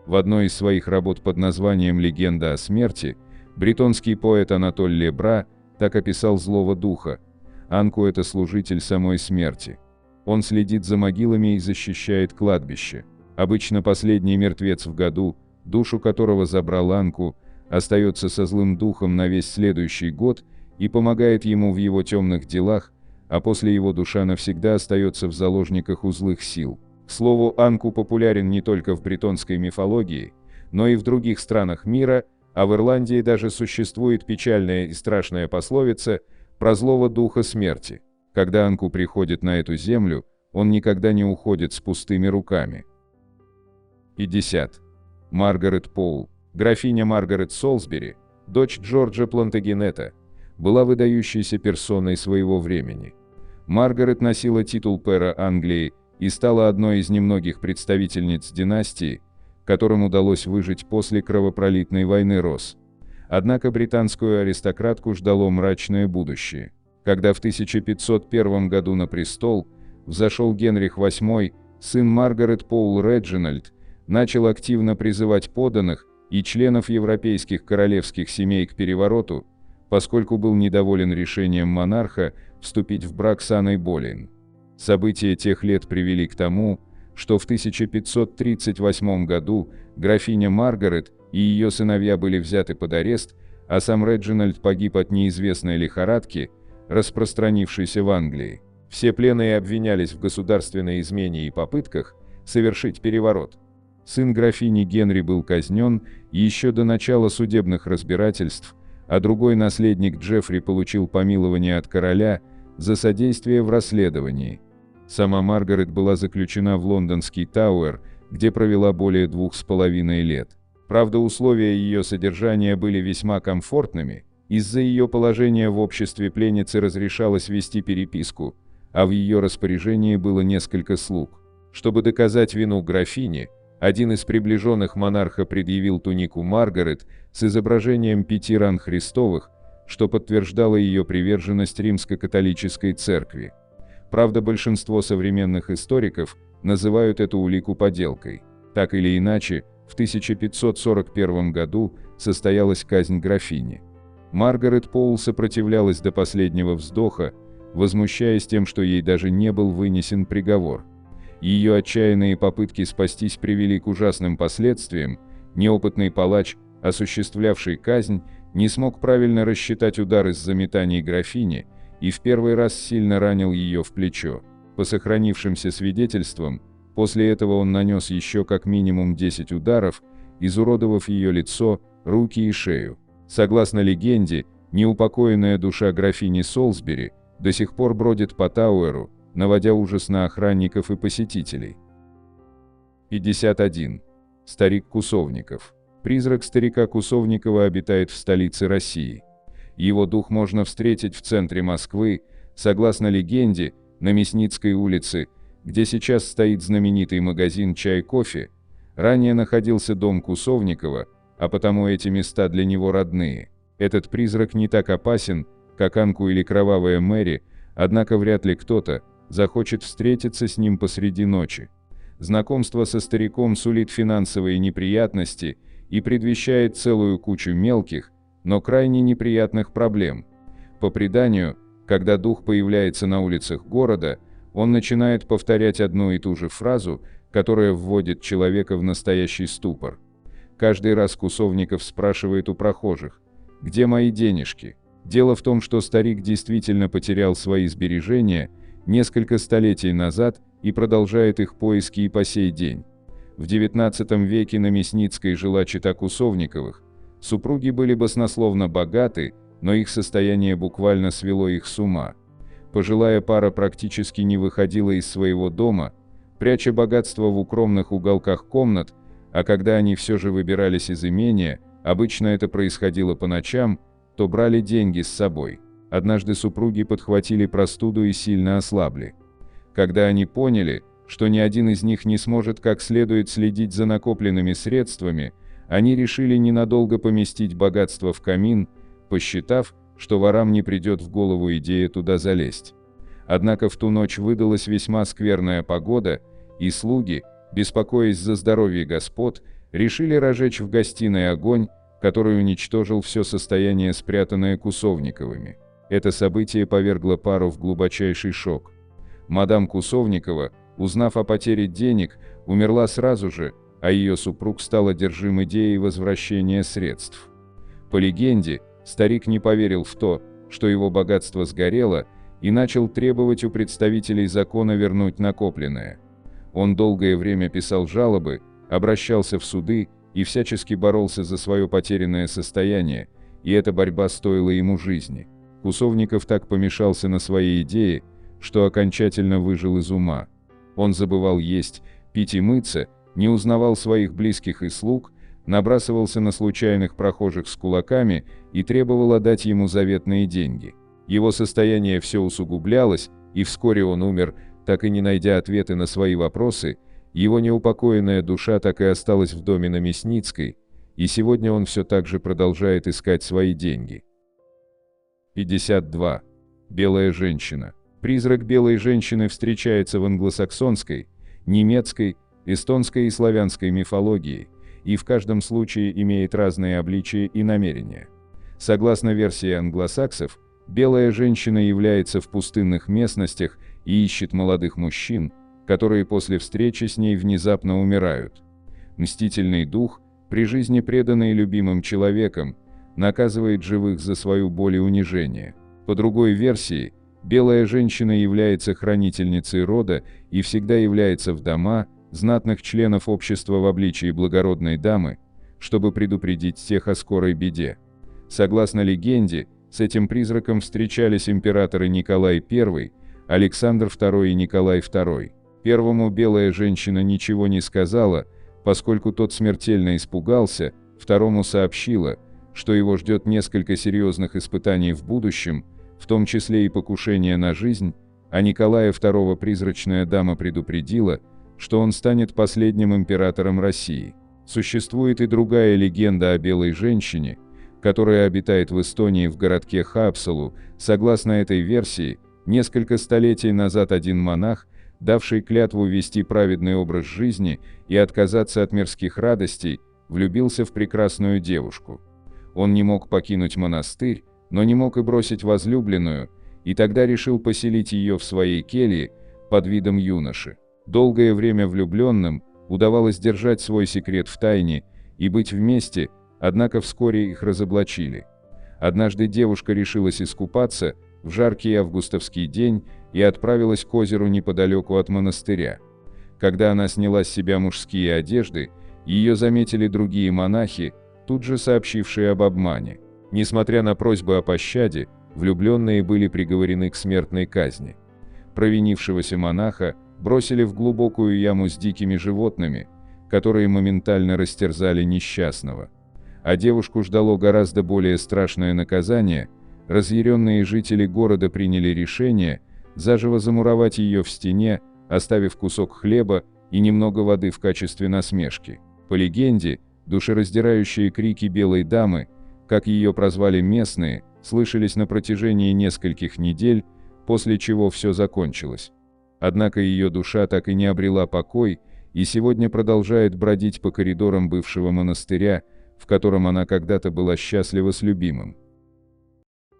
В одной из своих работ под названием «Легенда о смерти» бретонский поэт Анатоль Лебра так описал злого духа. Анку – это служитель самой смерти. Он следит за могилами и защищает кладбище. Обычно последний мертвец в году, душу которого забрал Анку, остается со злым духом на весь следующий год и помогает ему в его темных делах, а после его душа навсегда остается в заложниках у злых сил. К слову, Анку популярен не только в бретонской мифологии, но и в других странах мира, а в Ирландии даже существует печальная и страшная пословица про злого духа смерти. Когда Анку приходит на эту землю, он никогда не уходит с пустыми руками. 50. Маргарет Поул. Графиня Маргарет Солсбери, дочь Джорджа Плантагенета, была выдающейся персоной своего времени. Маргарет носила титул пэра Англии и стала одной из немногих представительниц династии, которым удалось выжить после кровопролитной войны Росс. Однако британскую аристократку ждало мрачное будущее. Когда в 1501 году на престол взошел Генрих VIII, сын Маргарет Поул Реджинальд начал активно призывать подданных и членов европейских королевских семей к перевороту, поскольку был недоволен решением монарха вступить в брак с Анной Болейн. События тех лет привели к тому, что в 1538 году графиня Маргарет и ее сыновья были взяты под арест, а сам Реджинальд погиб от неизвестной лихорадки, распространившейся в Англии. Все пленные обвинялись в государственной измене и попытках совершить переворот. Сын графини Генри был казнен еще до начала судебных разбирательств, а другой наследник Джеффри получил помилование от короля за содействие в расследовании. Сама Маргарет была заключена в лондонский Тауэр, где провела более 2,5 лет. Правда, условия ее содержания были весьма комфортными. Из-за ее положения в обществе пленницы разрешалось вести переписку, а в ее распоряжении было несколько слуг. Чтобы доказать вину графини, один из приближенных монарха предъявил тунику Маргарет с изображением 5 ран Христовых, что подтверждало ее приверженность римско-католической церкви. Правда, большинство современных историков называют эту улику подделкой. Так или иначе, в 1541 году состоялась казнь графини. Маргарет Поул сопротивлялась до последнего вздоха, возмущаясь тем, что ей даже не был вынесен приговор. Ее отчаянные попытки спастись привели к ужасным последствиям. Неопытный палач, осуществлявший казнь, не смог правильно рассчитать удар из-за метаний графини и в первый раз сильно ранил ее в плечо. По сохранившимся свидетельствам, после этого он нанес еще как минимум 10 ударов, изуродовав ее лицо, руки и шею. Согласно легенде, неупокоенная душа графини Солсбери до сих пор бродит по Тауэру, наводя ужас на охранников и посетителей. 51. Старик Кусовников. Призрак старика Кусовникова обитает в столице России. Его дух можно встретить в центре Москвы, согласно легенде, на Мясницкой улице, где сейчас стоит знаменитый магазин «Чай-кофе», ранее находился дом Кусовникова, а потому эти места для него родные. Этот призрак не так опасен, как Анку или Кровавая Мэри, однако вряд ли кто-то захочет встретиться с ним посреди ночи. Знакомство со стариком сулит финансовые неприятности и предвещает целую кучу мелких, но крайне неприятных проблем. По преданию, когда дух появляется на улицах города, он начинает повторять одну и ту же фразу, которая вводит человека в настоящий ступор. Каждый раз Кусовников спрашивает у прохожих: «Где мои денежки?». Дело в том, что старик действительно потерял свои сбережения несколько столетий назад и продолжает их поиски и по сей день. В XIX веке на Мясницкой жила чета Кусовниковых. Супруги были баснословно богаты, но их состояние буквально свело их с ума. Пожилая пара практически не выходила из своего дома, пряча богатство в укромных уголках комнат, а когда они все же выбирались из имения, обычно это происходило по ночам, то брали деньги с собой. Однажды супруги подхватили простуду и сильно ослабли. Когда они поняли, что ни один из них не сможет как следует следить за накопленными средствами, они решили ненадолго поместить богатство в камин, посчитав, что ворам не придет в голову идея туда залезть. Однако в ту ночь выдалась весьма скверная погода, и слуги, беспокоясь за здоровье господ, решили разжечь в гостиной огонь, который уничтожил все состояние, спрятанное Кусовниковыми. Это событие повергло пару в глубочайший шок. Мадам Кусовникова, узнав о потере денег, умерла сразу же, а ее супруг стал одержим идеей возвращения средств. По легенде, старик не поверил в то, что его богатство сгорело, и начал требовать у представителей закона вернуть накопленное. Он долгое время писал жалобы, обращался в суды и всячески боролся за свое потерянное состояние, и эта борьба стоила ему жизни. Кусовников так помешался на своей идее, что окончательно выжил из ума. Он забывал есть, пить и мыться, не узнавал своих близких и слуг, набрасывался на случайных прохожих с кулаками и требовал отдать ему заветные деньги. Его состояние все усугублялось, и вскоре он умер, так и не найдя ответы на свои вопросы. Его неупокоенная душа так и осталась в доме на Мясницкой, и сегодня он все так же продолжает искать свои деньги. 52. Белая женщина. Призрак белой женщины встречается в англосаксонской, немецкой, эстонской и славянской мифологии, и в каждом случае имеет разные обличия и намерения. Согласно версии англосаксов, белая женщина является в пустынных местностях и ищет молодых мужчин, которые после встречи с ней внезапно умирают. Мстительный дух, при жизни преданный любимым человеком, наказывает живых за свою боль и унижение. По другой версии, белая женщина является хранительницей рода и всегда является в дома знатных членов общества в обличии благородной дамы, чтобы предупредить всех о скорой беде. Согласно легенде, с этим призраком встречались императоры Николай I, Александр II и Николай II. Первому белая женщина ничего не сказала, поскольку тот смертельно испугался, второму сообщила, что его ждет несколько серьезных испытаний в будущем, в том числе и покушение на жизнь, а Николая II призрачная дама предупредила, что он станет последним императором России. Существует и другая легенда о белой женщине, которая обитает в Эстонии в городке Хаапсалу. Согласно этой версии, несколько столетий назад один монах, давший клятву вести праведный образ жизни и отказаться от мирских радостей, влюбился в прекрасную девушку. Он не мог покинуть монастырь, но не мог и бросить возлюбленную, и тогда решил поселить ее в своей келье под видом юноши. Долгое время влюбленным удавалось держать свой секрет в тайне и быть вместе, однако вскоре их разоблачили. Однажды девушка решилась искупаться в жаркий августовский день и отправилась к озеру неподалеку от монастыря. Когда она сняла с себя мужские одежды, ее заметили другие монахи, тут же сообщившие об обмане. Несмотря на просьбы о пощаде, влюбленные были приговорены к смертной казни. Провинившегося монаха бросили в глубокую яму с дикими животными, которые моментально растерзали несчастного. А девушку ждало гораздо более страшное наказание. Разъяренные жители города приняли решение заживо замуровать ее в стене, оставив кусок хлеба и немного воды в качестве насмешки. По легенде, душераздирающие крики белой дамы, как ее прозвали местные, слышались на протяжении нескольких недель, после чего все закончилось. Однако ее душа так и не обрела покой и сегодня продолжает бродить по коридорам бывшего монастыря, в котором она когда-то была счастлива с любимым.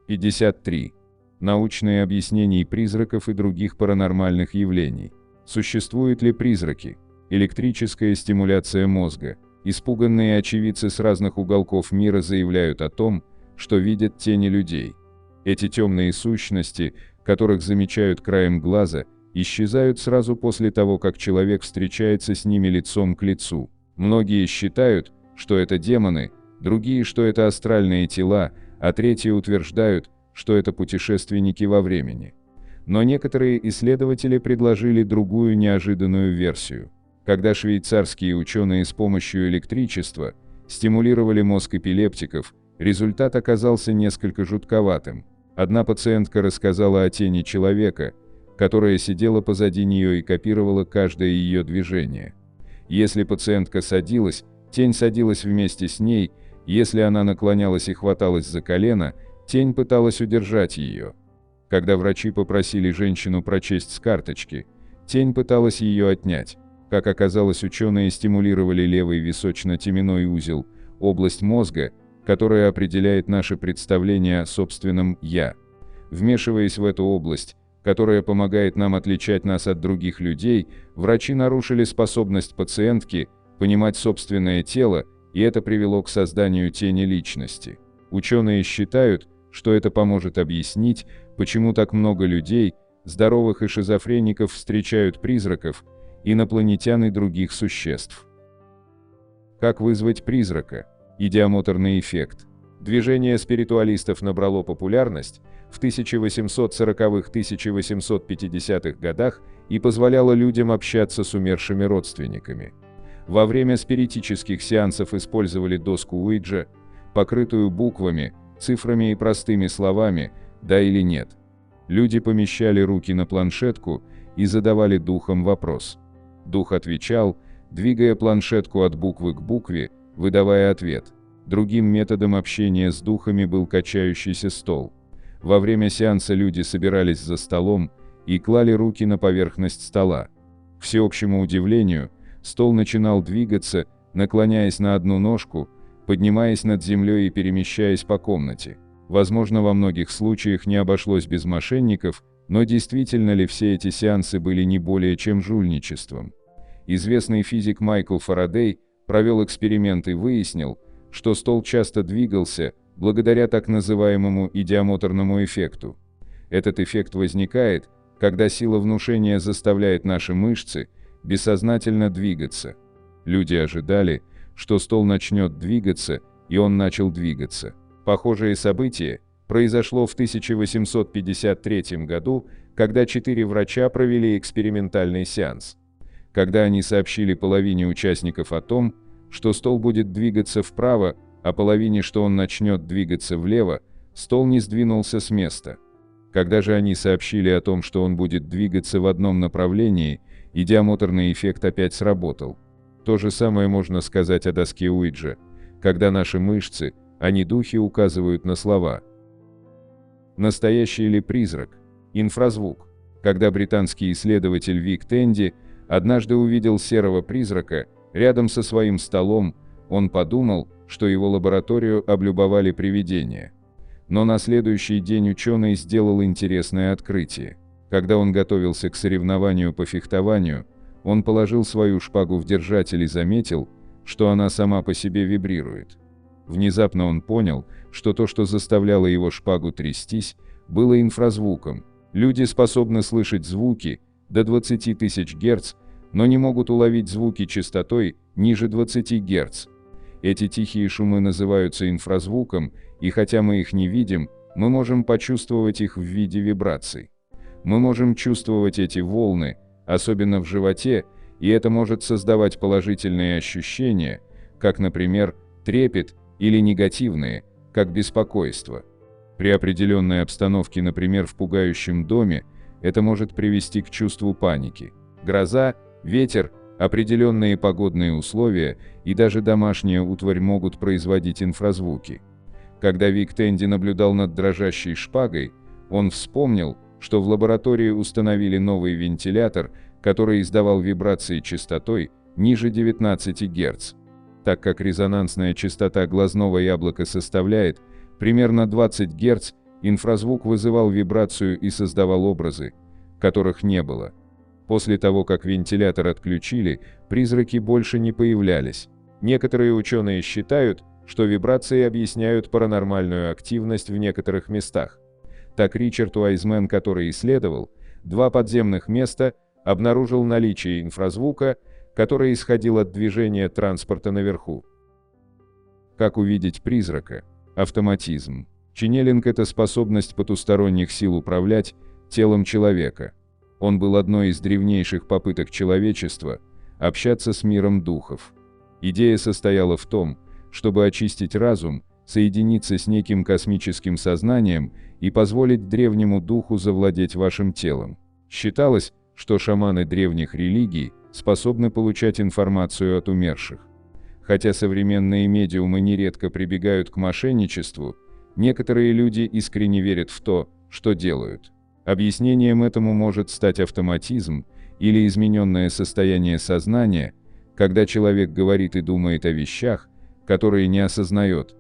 53. Научные объяснения призраков и других паранормальных явлений. Существуют ли призраки? Электрическая стимуляция мозга. Испуганные очевидцы с разных уголков мира заявляют о том, что видят тени людей. Эти темные сущности, которых замечают краем глаза, исчезают сразу после того, как человек встречается с ними лицом к лицу. Многие считают, что это демоны, другие, что это астральные тела, а третьи утверждают, что это путешественники во времени. Но некоторые исследователи предложили другую неожиданную версию. Когда швейцарские ученые с помощью электричества стимулировали мозг эпилептиков, результат оказался несколько жутковатым. Одна пациентка рассказала о тени человека, которая сидела позади нее и копировала каждое ее движение. Если пациентка садилась, тень садилась вместе с ней, если она наклонялась и хваталась за колено, тень пыталась удержать ее. Когда врачи попросили женщину прочесть с карточки, тень пыталась ее отнять. Как оказалось, ученые стимулировали левый височно-теменной узел, область мозга, которая определяет наше представление о собственном «я». Вмешиваясь в эту область, которая помогает нам отличать нас от других людей, врачи нарушили способность пациентки понимать собственное тело, и это привело к созданию тени личности. Ученые считают, что это поможет объяснить, почему так много людей, здоровых и шизофреников, встречают призраков, инопланетян и других существ. Как вызвать призрака? Идиомоторный эффект. Движение спиритуалистов набрало популярность в 1840-1850-х годах и позволяло людям общаться с умершими родственниками. Во время спиритических сеансов использовали доску Уиджа, покрытую буквами, цифрами и простыми словами «да» или «нет». Люди помещали руки на планшетку и задавали духам вопрос. Дух отвечал, двигая планшетку от буквы к букве, выдавая ответ. Другим методом общения с духами был качающийся стол. Во время сеанса люди собирались за столом и клали руки на поверхность стола. К всеобщему удивлению, стол начинал двигаться, наклоняясь на одну ножку, поднимаясь над землей и перемещаясь по комнате. Возможно, во многих случаях не обошлось без мошенников, но действительно ли все эти сеансы были не более чем жульничеством? Известный физик Майкл Фарадей провел эксперимент и выяснил, что стол часто двигался благодаря так называемому идиомоторному эффекту. Этот эффект возникает, когда сила внушения заставляет наши мышцы бессознательно двигаться. Люди ожидали, что стол начнет двигаться, и он начал двигаться. Похожее событие произошло в 1853 году, когда 4 врача провели экспериментальный сеанс. Когда они сообщили половине участников о том, что стол будет двигаться вправо, а половине, что он начнет двигаться влево, стол не сдвинулся с места. Когда же они сообщили о том, что он будет двигаться в одном направлении, идиомоторный эффект опять сработал. То же самое можно сказать о доске Уиджа, когда наши мышцы, а не духи, указывают на слова. Настоящий ли призрак? Инфразвук. Когда британский исследователь Вик Тенди однажды увидел серого призрака рядом со своим столом, он подумал, что его лабораторию облюбовали привидения. Но на следующий день ученый сделал интересное открытие. Когда он готовился к соревнованию по фехтованию, Он положил свою шпагу в держатель и заметил, что она сама по себе вибрирует. Внезапно он понял, что то, что заставляло его шпагу трястись, было инфразвуком. Люди способны слышать звуки до 20 тысяч Гц, но не могут уловить звуки частотой ниже 20 Гц. Эти тихие шумы называются инфразвуком, и хотя мы их не видим, мы можем почувствовать их в виде вибраций. Мы можем чувствовать эти волны, особенно в животе, и это может создавать положительные ощущения, как, например, трепет, или негативные, как беспокойство. При определенной обстановке, например, в пугающем доме, это может привести к чувству паники. Гроза, ветер, определенные погодные условия и даже домашняя утварь могут производить инфразвуки. Когда Вик Тенди наблюдал над дрожащей шпагой, он вспомнил, что в лаборатории установили новый вентилятор, который издавал вибрации частотой ниже 19 Гц. Так как резонансная частота глазного яблока составляет примерно 20 Гц, инфразвук вызывал вибрацию и создавал образы, которых не было. После того, как вентилятор отключили, призраки больше не появлялись. Некоторые ученые считают, что вибрации объясняют паранормальную активность в некоторых местах. Так Ричард Уайзман, который исследовал 2 подземных места, обнаружил наличие инфразвука, который исходил от движения транспорта наверху. Как увидеть призрака? Автоматизм. Ченнелинг – это способность потусторонних сил управлять телом человека. Он был одной из древнейших попыток человечества общаться с миром духов. Идея состояла в том, чтобы очистить разум, соединиться с неким космическим сознанием и позволить древнему духу завладеть вашим телом. Считалось, что шаманы древних религий способны получать информацию от умерших. Хотя современные медиумы нередко прибегают к мошенничеству, некоторые люди искренне верят в то, что делают. Объяснением этому может стать автоматизм или измененное состояние сознания, когда человек говорит и думает о вещах, которые не осознает.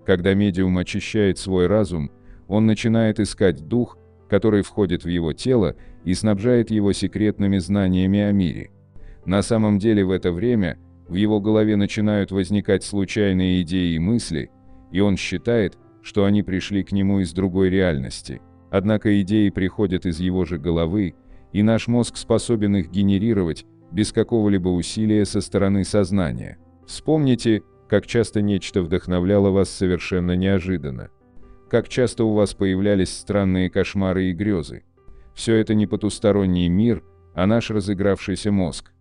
Когда медиум очищает свой разум, он начинает искать дух, который входит в его тело и снабжает его секретными знаниями о мире. На самом деле в это время в его голове начинают возникать случайные идеи и мысли, и он считает, что они пришли к нему из другой реальности. Однако идеи приходят из его же головы, и наш мозг способен их генерировать без какого-либо усилия со стороны сознания. Вспомните, как часто нечто вдохновляло вас совершенно неожиданно. Как часто у вас появлялись странные кошмары и грезы. Все это не потусторонний мир, а наш разыгравшийся мозг.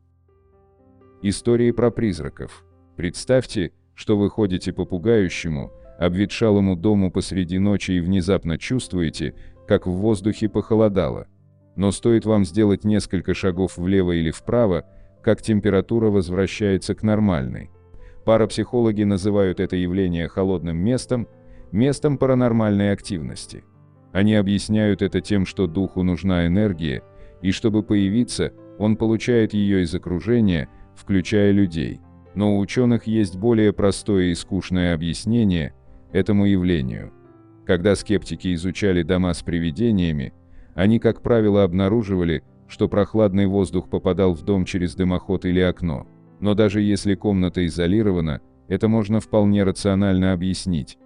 Истории про призраков. Представьте, что вы ходите по пугающему, обветшалому дому посреди ночи и внезапно чувствуете, как в воздухе похолодало. Но стоит вам сделать несколько шагов влево или вправо, как температура возвращается к нормальной. Парапсихологи называют это явление холодным местом, местом паранормальной активности. Они объясняют это тем, что духу нужна энергия, и чтобы появиться, он получает ее из окружения, включая людей. Но у ученых есть более простое и скучное объяснение этому явлению. Когда скептики изучали дома с привидениями, они, как правило, обнаруживали, что прохладный воздух попадал в дом через дымоход или окно. Но даже если комната изолирована, это можно вполне рационально объяснить.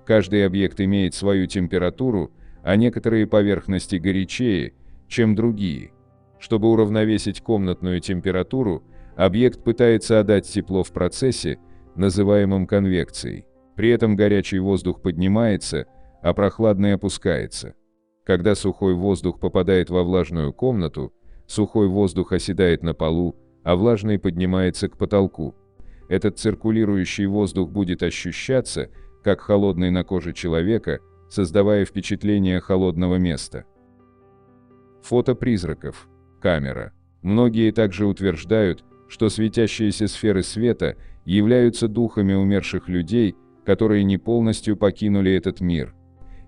Каждый объект имеет свою температуру, а некоторые поверхности горячее, чем другие. Чтобы уравновесить комнатную температуру, объект пытается отдать тепло в процессе, называемом конвекцией. При этом горячий воздух поднимается, а прохладный опускается. Когда сухой воздух попадает во влажную комнату, сухой воздух оседает на полу, а влажный поднимается к потолку. Этот циркулирующий воздух будет ощущаться, как холодный на коже человека, создавая впечатление холодного места. Фото призраков. Камера. Многие также утверждают, что светящиеся сферы света являются духами умерших людей, которые не полностью покинули этот мир.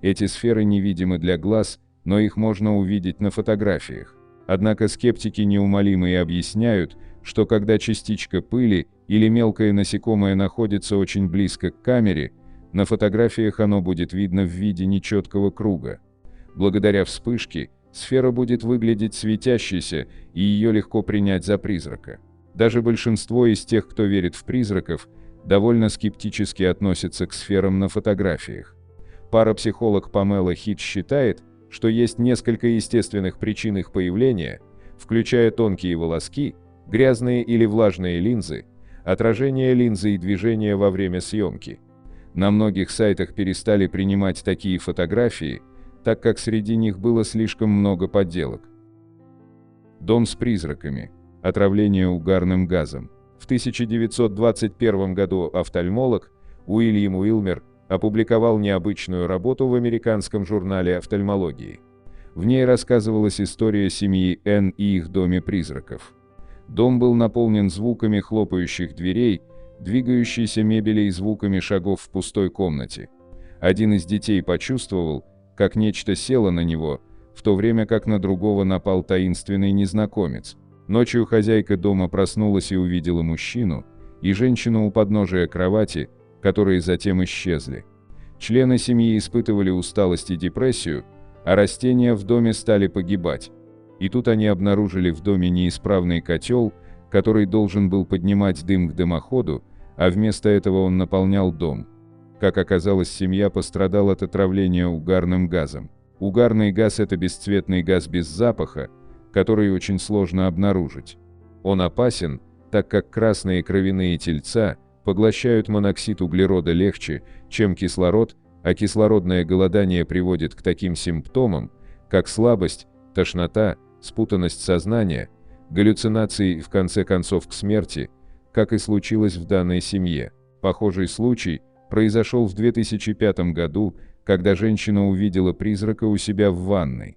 Эти сферы невидимы для глаз, но их можно увидеть на фотографиях. Однако скептики неумолимы и объясняют, что когда частичка пыли или мелкое насекомое находится очень близко к камере, на фотографиях оно будет видно в виде нечеткого круга. Благодаря вспышке, сфера будет выглядеть светящейся, и ее легко принять за призрака. Даже большинство из тех, кто верит в призраков, довольно скептически относятся к сферам на фотографиях. Парапсихолог Памела Хитч считает, что есть несколько естественных причин их появления, включая тонкие волоски, грязные или влажные линзы, отражение линзы и движение во время съемки. На многих сайтах перестали принимать такие фотографии, так как среди них было слишком много подделок. Дом с призраками. Отравление угарным газом. В 1921 году офтальмолог Уильям Уилмер опубликовал необычную работу в американском журнале офтальмологии. В ней рассказывалась история семьи Н и их доме призраков. Дом был наполнен звуками хлопающих дверей, двигающейся мебели и звуками шагов в пустой комнате. Один из детей почувствовал, как нечто село на него, в то время как на другого напал таинственный незнакомец. Ночью хозяйка дома проснулась и увидела мужчину и женщину у подножия кровати, которые затем исчезли. Члены семьи испытывали усталость и депрессию, а растения в доме стали погибать. И тут они обнаружили в доме неисправный котел, который должен был поднимать дым к дымоходу, а вместо этого он наполнял дом. Как оказалось, семья пострадала от отравления угарным газом. Угарный газ – это бесцветный газ без запаха, который очень сложно обнаружить. Он опасен, так как красные кровяные тельца поглощают моноксид углерода легче, чем кислород, а кислородное голодание приводит к таким симптомам, как слабость, тошнота, спутанность сознания, галлюцинации и в конце концов к смерти, как и случилось в данной семье. Похожий случай произошел в 2005 году, когда женщина увидела призрака у себя в ванной.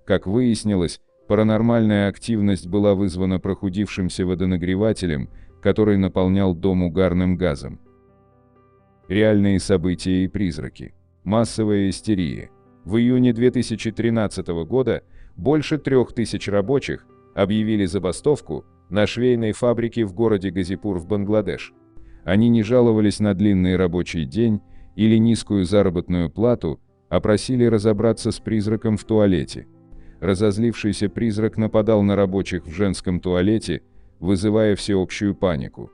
Как выяснилось, паранормальная активность была вызвана прохудившимся водонагревателем, который наполнял дом угарным газом. Реальные события и призраки. Массовая истерия. В июне 2013 года больше 3000 рабочих объявили забастовку на швейной фабрике в городе Газипур в Бангладеш. Они не жаловались на длинный рабочий день или низкую заработную плату, а просили разобраться с призраком в туалете. Разозлившийся призрак нападал на рабочих в женском туалете, вызывая всеобщую панику.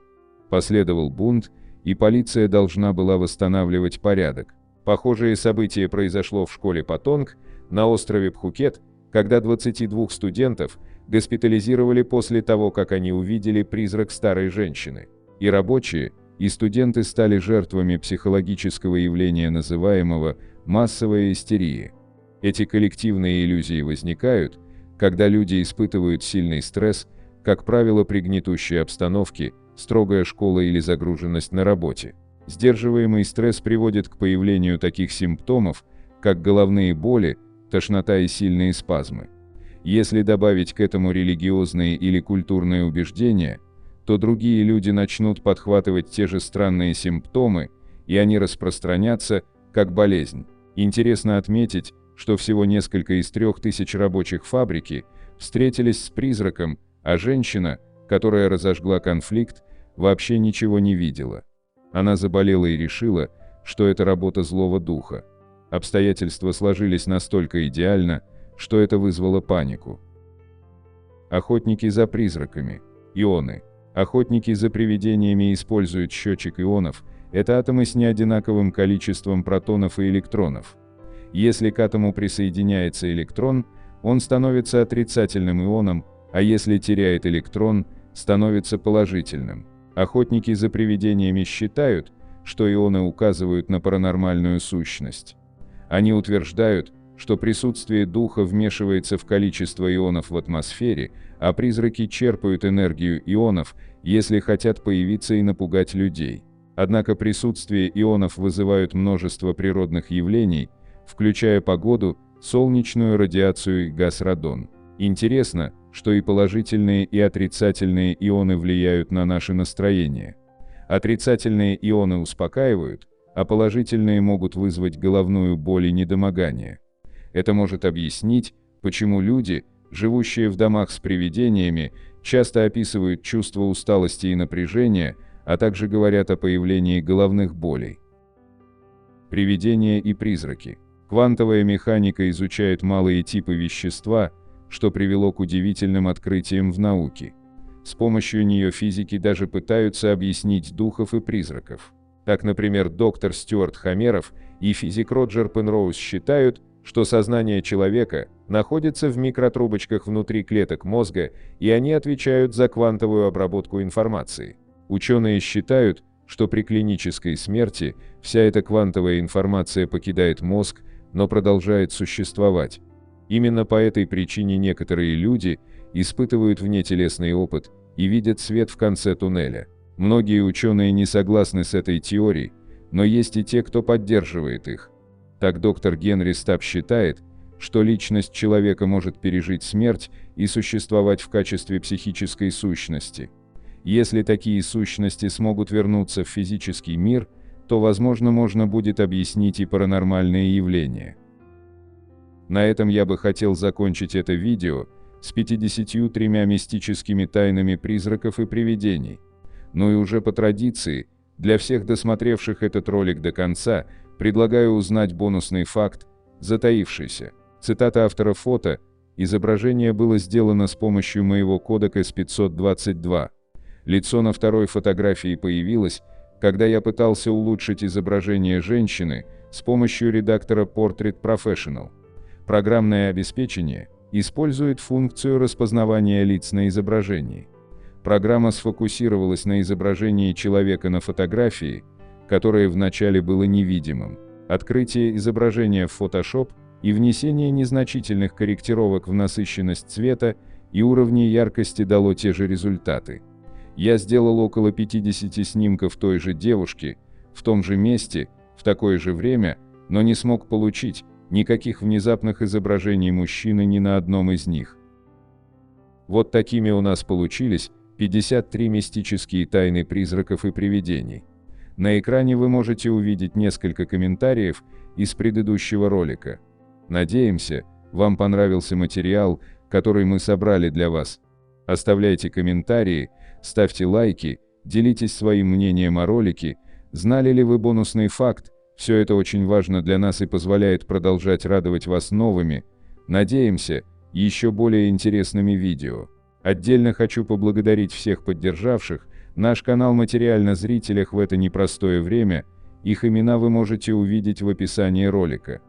Последовал бунт, и полиция должна была восстанавливать порядок. Похожее событие произошло в школе Патонг на острове Пхукет, когда 22 студентов госпитализировали после того, как они увидели призрак старой женщины. И рабочие, и студенты стали жертвами психологического явления, называемого массовая истерия. Эти коллективные иллюзии возникают, когда люди испытывают сильный стресс, как правило, при гнетущей обстановке, строгая школа или загруженность на работе. Сдерживаемый стресс приводит к появлению таких симптомов, как головные боли, тошнота и сильные спазмы. Если добавить к этому религиозные или культурные убеждения, то другие люди начнут подхватывать те же странные симптомы, и они распространятся, как болезнь. Интересно отметить, что всего несколько из 3000 рабочих фабрики встретились с призраком, а женщина, которая разожгла конфликт, вообще ничего не видела. Она заболела и решила, что это работа злого духа. Обстоятельства сложились настолько идеально, что это вызвало панику. Охотники за призраками. Ионы. Охотники за привидениями используют счетчик ионов. Это атомы с неодинаковым количеством протонов и электронов. Если к атому присоединяется электрон, он становится отрицательным ионом, а если теряет электрон, становится положительным. Охотники за привидениями считают, что ионы указывают на паранормальную сущность. Они утверждают, что присутствие духа вмешивается в количество ионов в атмосфере, а призраки черпают энергию ионов, если хотят появиться и напугать людей. Однако присутствие ионов вызывает множество природных явлений, включая погоду, солнечную радиацию и газ радон. Интересно, что и положительные, и отрицательные ионы влияют на наше настроение. Отрицательные ионы успокаивают, а положительные могут вызвать головную боль и недомогание. Это может объяснить, почему люди, живущие в домах с привидениями, часто описывают чувство усталости и напряжения, а также говорят о появлении головных болей. Привидения и призраки. Квантовая механика изучает малые типы вещества, что привело к удивительным открытиям в науке. С помощью нее физики даже пытаются объяснить духов и призраков. Так, например, доктор Стюарт Хамеров и физик Роджер Пенроуз считают, что сознание человека находится в микротрубочках внутри клеток мозга, и они отвечают за квантовую обработку информации. Ученые считают, что при клинической смерти вся эта квантовая информация покидает мозг, но продолжает существовать. Именно по этой причине некоторые люди испытывают внетелесный опыт и видят свет в конце туннеля. Многие ученые не согласны с этой теорией, но есть и те, кто поддерживает их. Так доктор Генри Стаб считает, что личность человека может пережить смерть и существовать в качестве психической сущности. Если такие сущности смогут вернуться в физический мир, то, возможно, можно будет объяснить и паранормальные явления. На этом я бы хотел закончить это видео с 53 мистическими тайнами призраков и привидений. Ну и уже по традиции, для всех досмотревших этот ролик до конца, предлагаю узнать бонусный факт, затаившийся. Цитата автора фото: «Изображение было сделано с помощью моего кодека S522. Лицо на второй фотографии появилось, когда я пытался улучшить изображение женщины с помощью редактора Portrait Professional. Программное обеспечение использует функцию распознавания лиц на изображении. Программа сфокусировалась на изображении человека на фотографии, которое вначале было невидимым. Открытие изображения в Photoshop и внесение незначительных корректировок в насыщенность цвета и уровни яркости дало те же результаты. Я сделал около 50 снимков той же девушки, в том же месте, в такое же время, но не смог получить никаких внезапных изображений мужчины ни на одном из них». Вот такими у нас получились 53 мистические тайны призраков и привидений. На экране вы можете увидеть несколько комментариев из предыдущего ролика. Надеемся, вам понравился материал, который мы собрали для вас. Оставляйте комментарии, ставьте лайки, делитесь своим мнением о ролике, знали ли вы бонусный факт. Все это очень важно для нас и позволяет продолжать радовать вас новыми, надеемся, еще более интересными видео. Отдельно хочу поблагодарить всех поддержавших наш канал материально зрителях в это непростое время, их имена вы можете увидеть в описании ролика.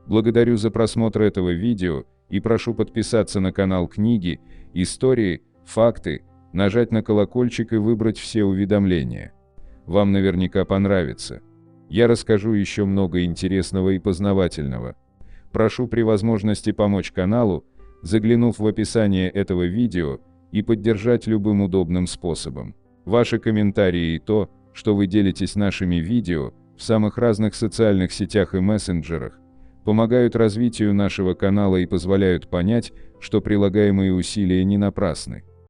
Благодарю за просмотр этого видео и прошу подписаться на канал Книги, Истории, Факты, нажать на колокольчик и выбрать все уведомления. Вам наверняка понравится. Я расскажу еще много интересного и познавательного. Прошу при возможности помочь каналу, заглянув в описание этого видео, и поддержать любым удобным способом. Ваши комментарии и то, что вы делитесь нашими видео в самых разных социальных сетях и мессенджерах, помогают развитию нашего канала и позволяют понять, что прилагаемые усилия не напрасны.